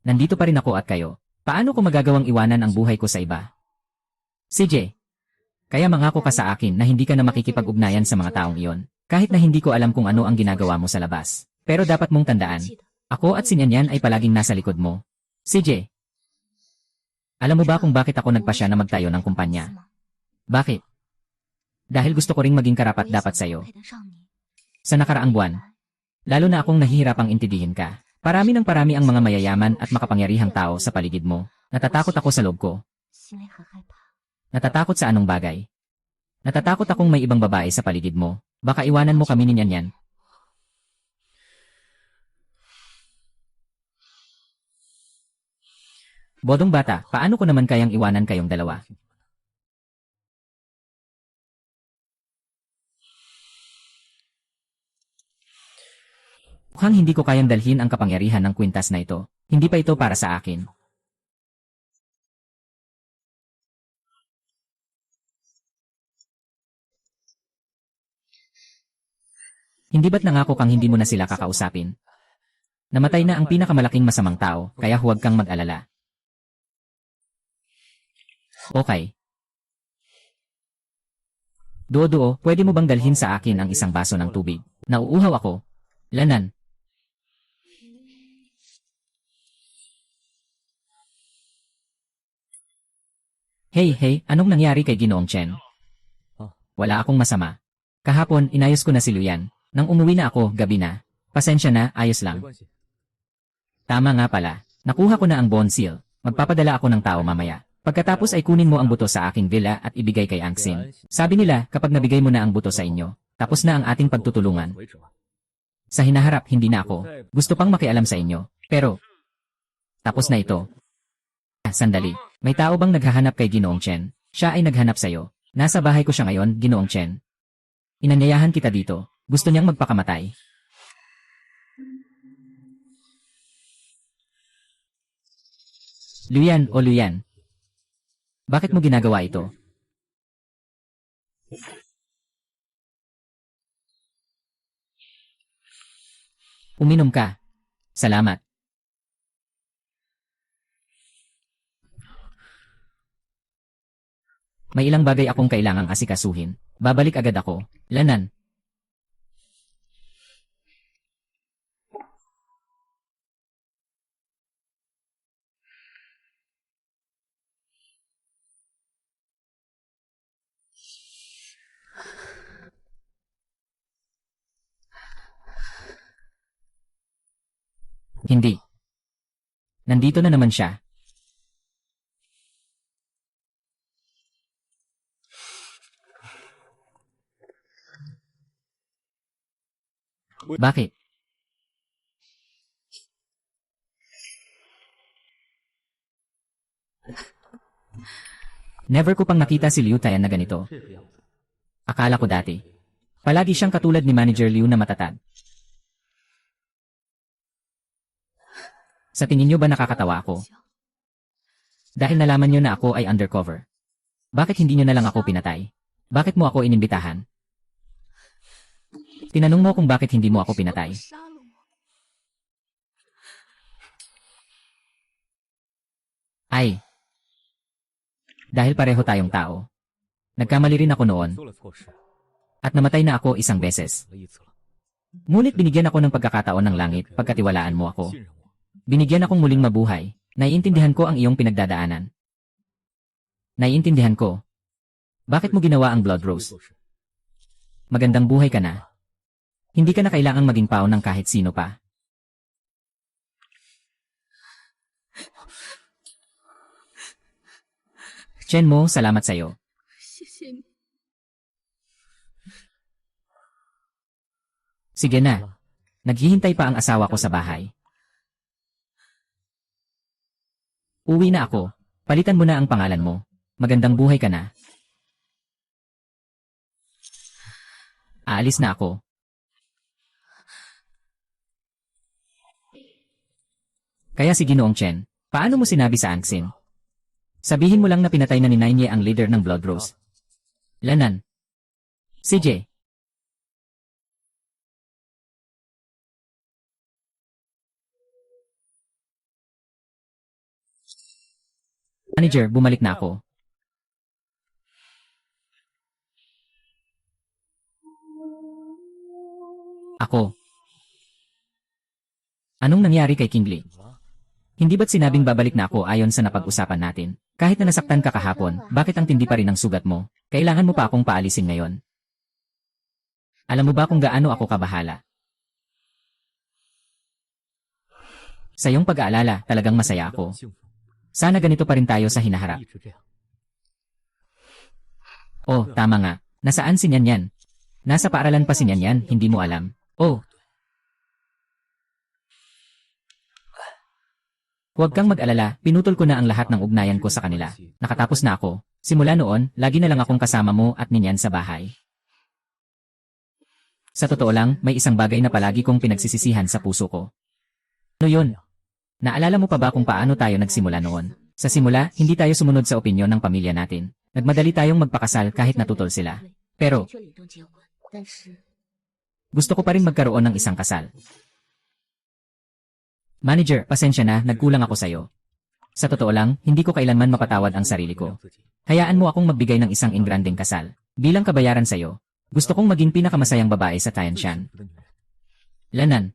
A: Nandito pa rin ako at kayo. Paano ko magagawang iwanan ang buhay ko sa iba? CJ, kaya mangako ka sa akin na hindi ka na makikipag-ugnayan sa mga taong iyon. Kahit na hindi ko alam kung ano ang ginagawa mo sa labas. Pero dapat mong tandaan, ako at si Nyanyan ay palaging nasa likod mo. CJ, alam mo ba kung bakit ako nagpasya na magtayo ng kumpanya? Bakit? Dahil gusto ko ring maging karapat-dapat sa'yo. Sa nakaraang buwan, lalo na akong nahihirapang intindihin ka. Parami ng parami ang mga mayayaman at makapangyarihang tao sa paligid mo. Natatakot ako sa loob ko. Natatakot sa anong bagay? Natatakot akong may ibang babae sa paligid mo. Baka iwanan mo kami ni Nyanyan. Bodong bata, paano ko naman kayang iwanan kayong dalawa? Mukhang hindi ko kayang dalhin ang kapangyarihan ng kwintas na ito. Hindi pa ito para sa akin. Hindi ba't nangako kang hindi mo na sila kakausapin? Namatay na ang pinakamalaking masamang tao, kaya huwag kang mag-alala. Okay. Duo-duo, pwede mo bang dalhin sa akin ang isang baso ng tubig? Nauuhaw ako. Lanan. Hey, anong nangyari kay Ginoong Chen? Wala akong masama. Kahapon, inayos ko na si Luyan. Nang umuwi na ako, gabi na. Pasensya na, ayos lang. Tama nga pala. Nakuha ko na ang bone seal. Magpapadala ako ng tao mamaya. Pagkatapos ay kunin mo ang buto sa aking villa at ibigay kay Angsin. Sabi nila, kapag nabigay mo na ang buto sa inyo, tapos na ang ating pagtutulungan. Sa hinaharap, hindi na ako. Gusto pang makialam sa inyo. Pero, tapos na ito. Sandali. May tao bang naghahanap kay Ginoong Chen? Siya ay naghanap sa'yo. Nasa bahay ko siya ngayon, Ginoong Chen. Inanyayahan kita dito. Gusto niyang magpakamatay. Luyan o Luyan. Bakit mo ginagawa ito? Uminom ka. Salamat. May ilang bagay akong kailangang asikasuhin. Babalik agad ako. Lanan. Hindi. Nandito na naman siya. Bakit? Never ko pang nakita si Liu Tayan na ganito. Akala ko dati. Palagi siyang katulad ni Manager Liu na matatag. Sa tingin niyo ba nakakatawa ako? Dahil nalaman niyo na ako ay undercover. Bakit hindi niyo na lang ako pinatay? Bakit mo ako inimbitahan? Tinanong mo kung bakit hindi mo ako pinatay. Ay. Dahil pareho tayong tao. Nagkamali rin ako noon. At namatay na ako isang beses. Ngunit binigyan ako ng pagkakataon ng langit pagkatiwalaan mo ako. Binigyan akong muling mabuhay. Naiintindihan ko ang iyong pinagdadaanan. Naiintindihan ko. Bakit mo ginawa ang Blood Rose? Magandang buhay ka na. Hindi ka na kailangang maging pao ng kahit sino pa. Chen mo, salamat sa'yo. Sige na. Naghihintay pa ang asawa ko sa bahay. Uwi na ako. Palitan mo na ang pangalan mo. Magandang buhay ka na. Aalis na ako. Kaya si Ginoong Chen, paano mo sinabi sa Angsin? Sabihin mo lang na pinatay na ni Nainye ang leader ng Blood Rose. Lanan. CJ. Manager, bumalik na ako. Ako. Anong nangyari kay Kingsley?
C: 怎么了？
A: Hindi ba't sinabing babalik na ako ayon sa napag-usapan natin? Kahit na nasaktan ka kahapon, bakit ang tindi pa rin ang sugat mo? Kailangan mo pa akong paalisin ngayon. Alam mo ba kung gaano ako kabahala? Sa iyong pag-aalala, talagang masaya
C: 觉得
A: ako.
C: 很幸福，
A: Sana ganito pa rin tayo sa hinaharap.
C: 一直这样。
A: Oh, tama nga. Nasaan si Nyan Yan? Nasa paaralan pa si Nyan Yan, hindi mo alam. Oh. Huwag kang mag-alala, pinutol ko na ang lahat ng ugnayan ko sa kanila. Nakatapos na ako. Simula noon, lagi na lang akong kasama mo at Nyan Yan sa bahay. Sa totoo lang, may isang bagay na palagi kong pinagsisisihan sa puso ko. Ano yun? Naalala mo pa ba kung paano tayo nagsimula noon? Sa simula, hindi tayo sumunod sa opinyon ng pamilya natin. Nagmadali tayong magpakasal kahit natutol sila. Pero,
B: 确领证结婚，但是
A: gusto ko pa rin magkaroon ng isang kasal. Manager, pasensya na, nagkulang ako sa'yo. Sa totoo lang, hindi ko kailanman mapatawad ang sarili
C: 原谅
A: ko.
C: 自己，
A: Hayaan mo akong magbigay ng isang ingranding kasal. Bilang kabayaran sa'yo, gusto kong maging pinakamasayang babae sa
C: 最
A: Tianshan.
C: 幸福的女人。
A: Lanan.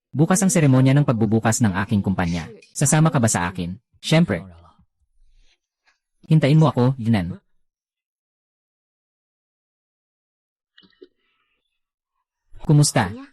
A: Bukas ang seremonya ng pagbubukas ng aking kumpanya. Sasama ka ba sa akin?
C: 当
A: Siyempre.
C: 然了，
A: Hintayin mo ako, Linan. Kumusta?
B: 怎么样？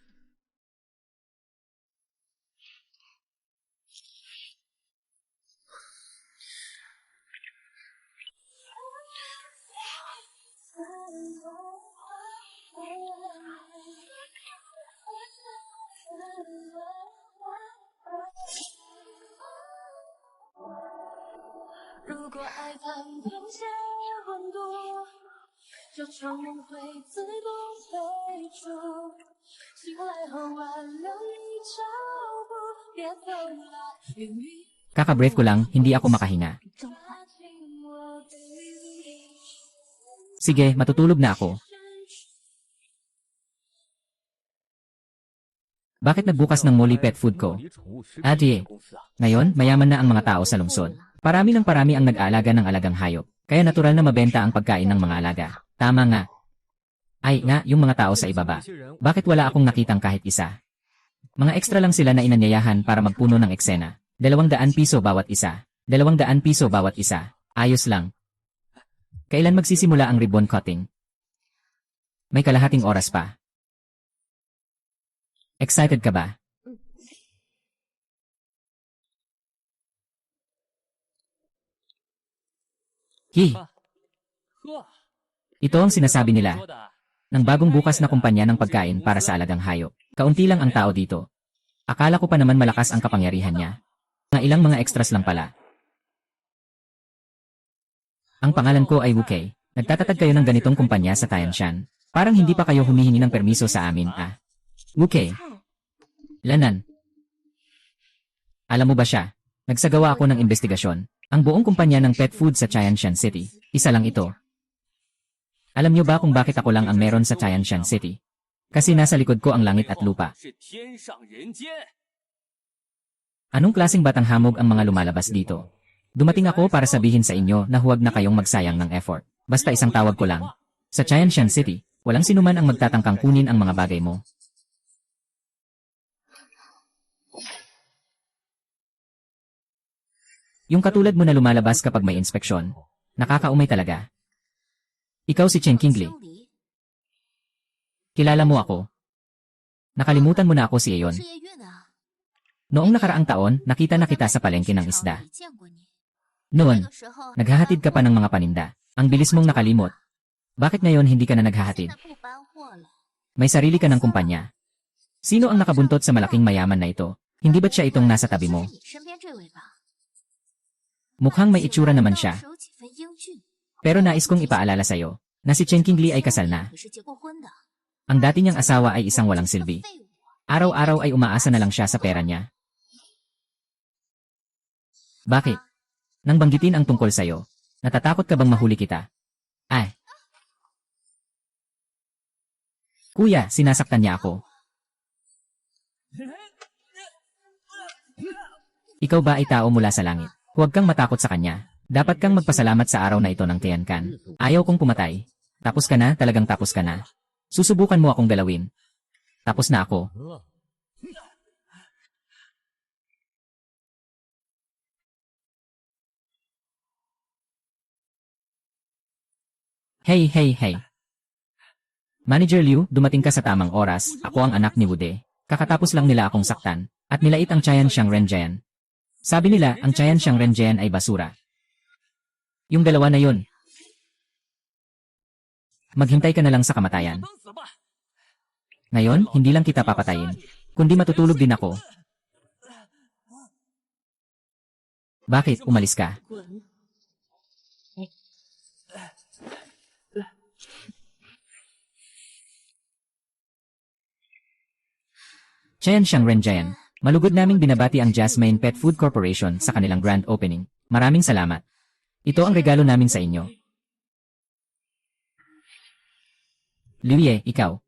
D: 如果爱谈不见温度，这场梦会自动退出。醒来后挽留你脚步，别走了，云雨
A: Kaka-breath ko lang, hindi ako makahinga.
B: 正坏。
D: 拉近我对你。
A: Sige, matutulog na ako. Bakit nagbukas ng Molly Pet Food ko?
C: 离宠物食品
A: Ate,
C: 公司啊，
A: ngayon, mayaman na ang mga tao sa lungsod. Parami ng parami ang nag-aalaga ng alagang hayop. Kaya natural na mabenta ang pagkain ng mga alaga. Tama nga. Ay nga, yung mga tao sa ibaba.
C: 这些人
A: Bakit wala akong nakitang kahit isa? Mga extra lang sila na inanyayahan para magpuno ng eksena. 200 piso bawat isa. 200 piso bawat isa. Ayos lang. Kailan magsisimula ang ribbon cutting? May kalahating oras pa. Excited ka ba? Hi,
C: 喝，
A: ito ang sinasabi nila
C: 说的
A: ng bagong bukas na kumpanya ng pagkain para sa alagang hayop. Kaunti lang ang tao dito. Akala ko pa naman malakas ang kapangyarihan niya. Mga ilang mga extras lang pala. Ang pangalan ko ay Wukei. Nagtatatag kayo ng ganitong kumpanya sa Tianshan. Parang hindi pa kayo humihingi ng permiso sa amin, ah. Wukei.
B: 菜
A: Lanan. Alam mo ba siya? Nagsagawa ako ng investigasyon. Ang buong kumpanya ng pet food sa Tianshan City. Isa lang ito. Alam niyo ba kung bakit ako lang ang meron sa Tianshan City? Kasi nasa likod ko ang langit at lupa.
C: 是天上人间。
A: Anong klaseng batang hamog ang mga lumalabas dito? Dumating ako para sabihin sa inyo na huwag na kayong magsayang ng effort. Basta isang tawag ko lang. Sa Tianshan City, walang sinuman ang magtatangkang kunin ang mga bagay mo. Yung katulad mo na lumalabas kapag may inspeksyon. Nakakaumay talaga. Ikaw si Chen Kingsley.
B: 修理
A: Kilala mo ako. Nakalimutan mo na ako si Aeon.
B: 是叶月呢？
A: Noong nakaraang taon, nakita na kita sa palengke ng isda.
B: 见过你。
A: Noon,
B: 那个时候
A: naghahatid ka pa ng mga paninda. Ang bilis mong nakalimot. Bakit ngayon hindi ka na
B: 现
A: naghahatid?
B: 在不搬货了。
A: May sarili ka ng kumpanya. Sino ang nakabuntot sa malaking mayaman na ito? Hindi ba't siya itong nasa tabi mo?
B: 是你身边这位吧？
A: Mukhang may itsura naman siya.
B: 有几分英俊。
A: Pero nais kong ipaalala sa'yo na si Chen Kingsley ay kasal na.
B: 可是结过婚的。
A: Ang dati niyang asawa ay isang walang silbi.
B: 废物。
A: Araw-araw ay umaasa na lang siya sa pera niya. Bakit? Nang banggitin ang tungkol sa'yo, natatakot ka bang mahuli kita? Ay. Kuya, sinasaktan niya ako. Ikaw ba ay tao mula sa langit? Huwag kang matakot sa kanya. Dapat kang magpasalamat sa araw na ito ng Tiankan. Ayaw kong pumatay. Tapos ka na, talagang tapos ka na. Susubukan mo akong galawin. Tapos na ako. Hey, hey, hey. Manager Liu, dumating ka sa tamang oras. Ako ang anak ni Wude. Kakatapos lang nila akong saktan. At nilait ang Chayan Xiang Renjian. Sabi nila, ang Chayan Xiang Renjian ay basura. Yung dalawa na yun. Maghintay ka na lang sa kamatayan.
C: 等死吧！
A: Ngayon, hindi lang kita papatayin, kundi matutulog din ako. Bakit umalis ka?
B: 滚！
A: Chayan Xiang Renjian, malugod naming binabati ang Jasmine Pet Food Corporation sa kanilang grand opening. Maraming salamat. Ito ang regalo namin sa inyo. Liuye, ikaw.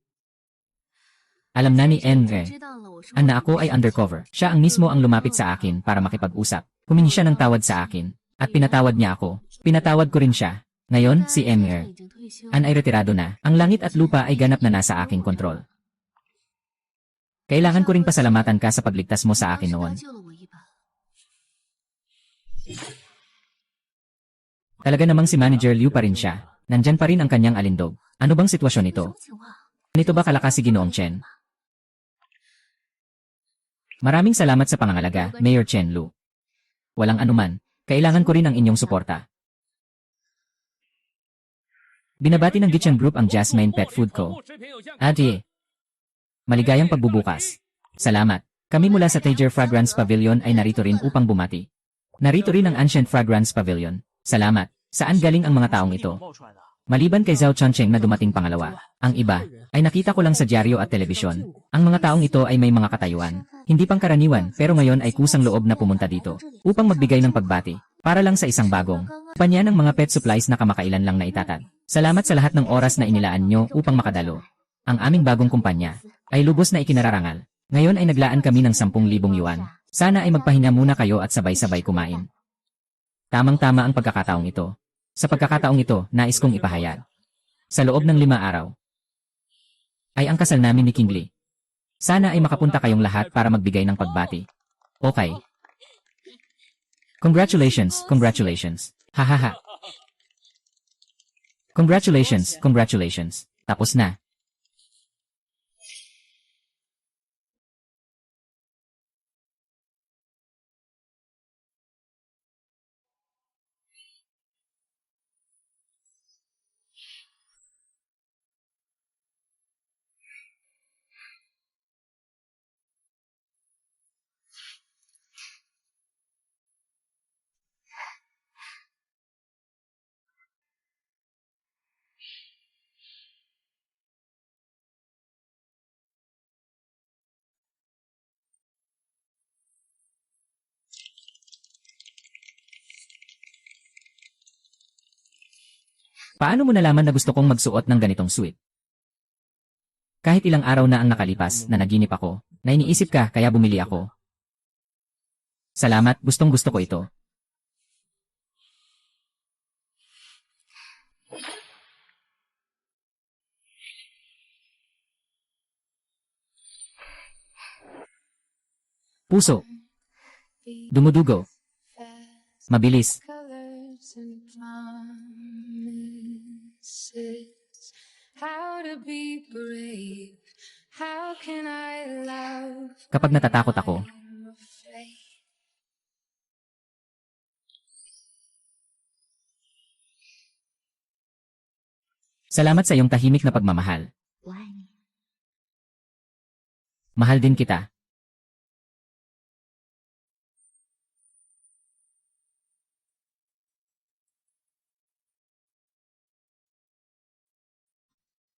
A: Alam na ni Enre,
B: 知道了，我说
A: na ako ay undercover. Siya ang mismo ang lumapit sa akin para makipag-usap. Humingi siya ng tawad sa akin. At pinatawad niya ako. Pinatawad ko rin siya. Ngayon, si
B: 他
A: Enre,
B: 已经退休了
A: ay retirado na. Ang langit at lupa ay ganap na nasa aking kontrol. Kailangan ko ring pasalamatan ka sa pagligtas mo sa
B: 当
A: akin
B: 时
A: noon.
B: 他救了我一把。
A: Talaga namang si Manager Liu pa rin siya. Nandyan pa rin ang kanyang alindog. Ano bang sitwasyon
B: 什
A: ito?
B: 么情况？
A: Nito ba kalakas si Ginoong Chen? Maraming salamat sa pangangalaga, Mayor Chen Lu. Walang anuman. Kailangan ko rin ang inyong suporta. Binabati ng Gichan Group ang Jasmine Pet Food Co.
C: 食品有限公司
A: Ate, maligayang pagbubukas. Salamat. Kami mula sa Tager Fragrance Pavilion ay narito rin upang bumati. Narito rin ang Ancient Fragrance Pavilion. Salamat. Saan galing ang mga taong ito?
C: 冒出来的。
A: Maliban kay Zhao Changcheng na dumating pangalawa, ang iba ay nakita ko lang sa dyaryo at telebisyon. Ang mga taong ito ay may mga katayuan. Hindi pang karaniwan pero ngayon ay kusang loob na pumunta dito upang magbigay ng pagbati para lang sa isang bagong panya ng mga pet supplies na kamakailan lang na itatag. Salamat sa lahat ng oras na inilaan nyo upang makadalo. Ang aming bagong kumpanya ay lubos na ikinararangal. Ngayon ay naglaan kami ng 10,000 yuan. Sana ay magpahinga muna kayo at sabay-sabay kumain. Tamang-tama ang pagkakataong ito. Sa pagkakataong ito, nais kong ipahayag. Sa loob ng 5 araw, ay ang kasal namin ni King Lee. Sana ay makapunta kayong lahat para magbigay ng pagbati. Okay. Congratulations, congratulations. Hahaha. Congratulations, congratulations. Tapos na. Paano mo nalaman na gusto kong magsuot ng ganitong suit? Kahit ilang araw na ang nakalipas na naginip ako, na iniisip ka kaya bumili ako. Salamat, gustong gusto ko ito. Puso. Dumudugo. Mabilis.
D: Colors and promises. How to be brave. How can I love?
A: Kapag natatakot ako,
D: I'm afraid.
A: salamat sa iyong tahimik na pagmamahal.
B: 我爱你。
A: Mahal din kita.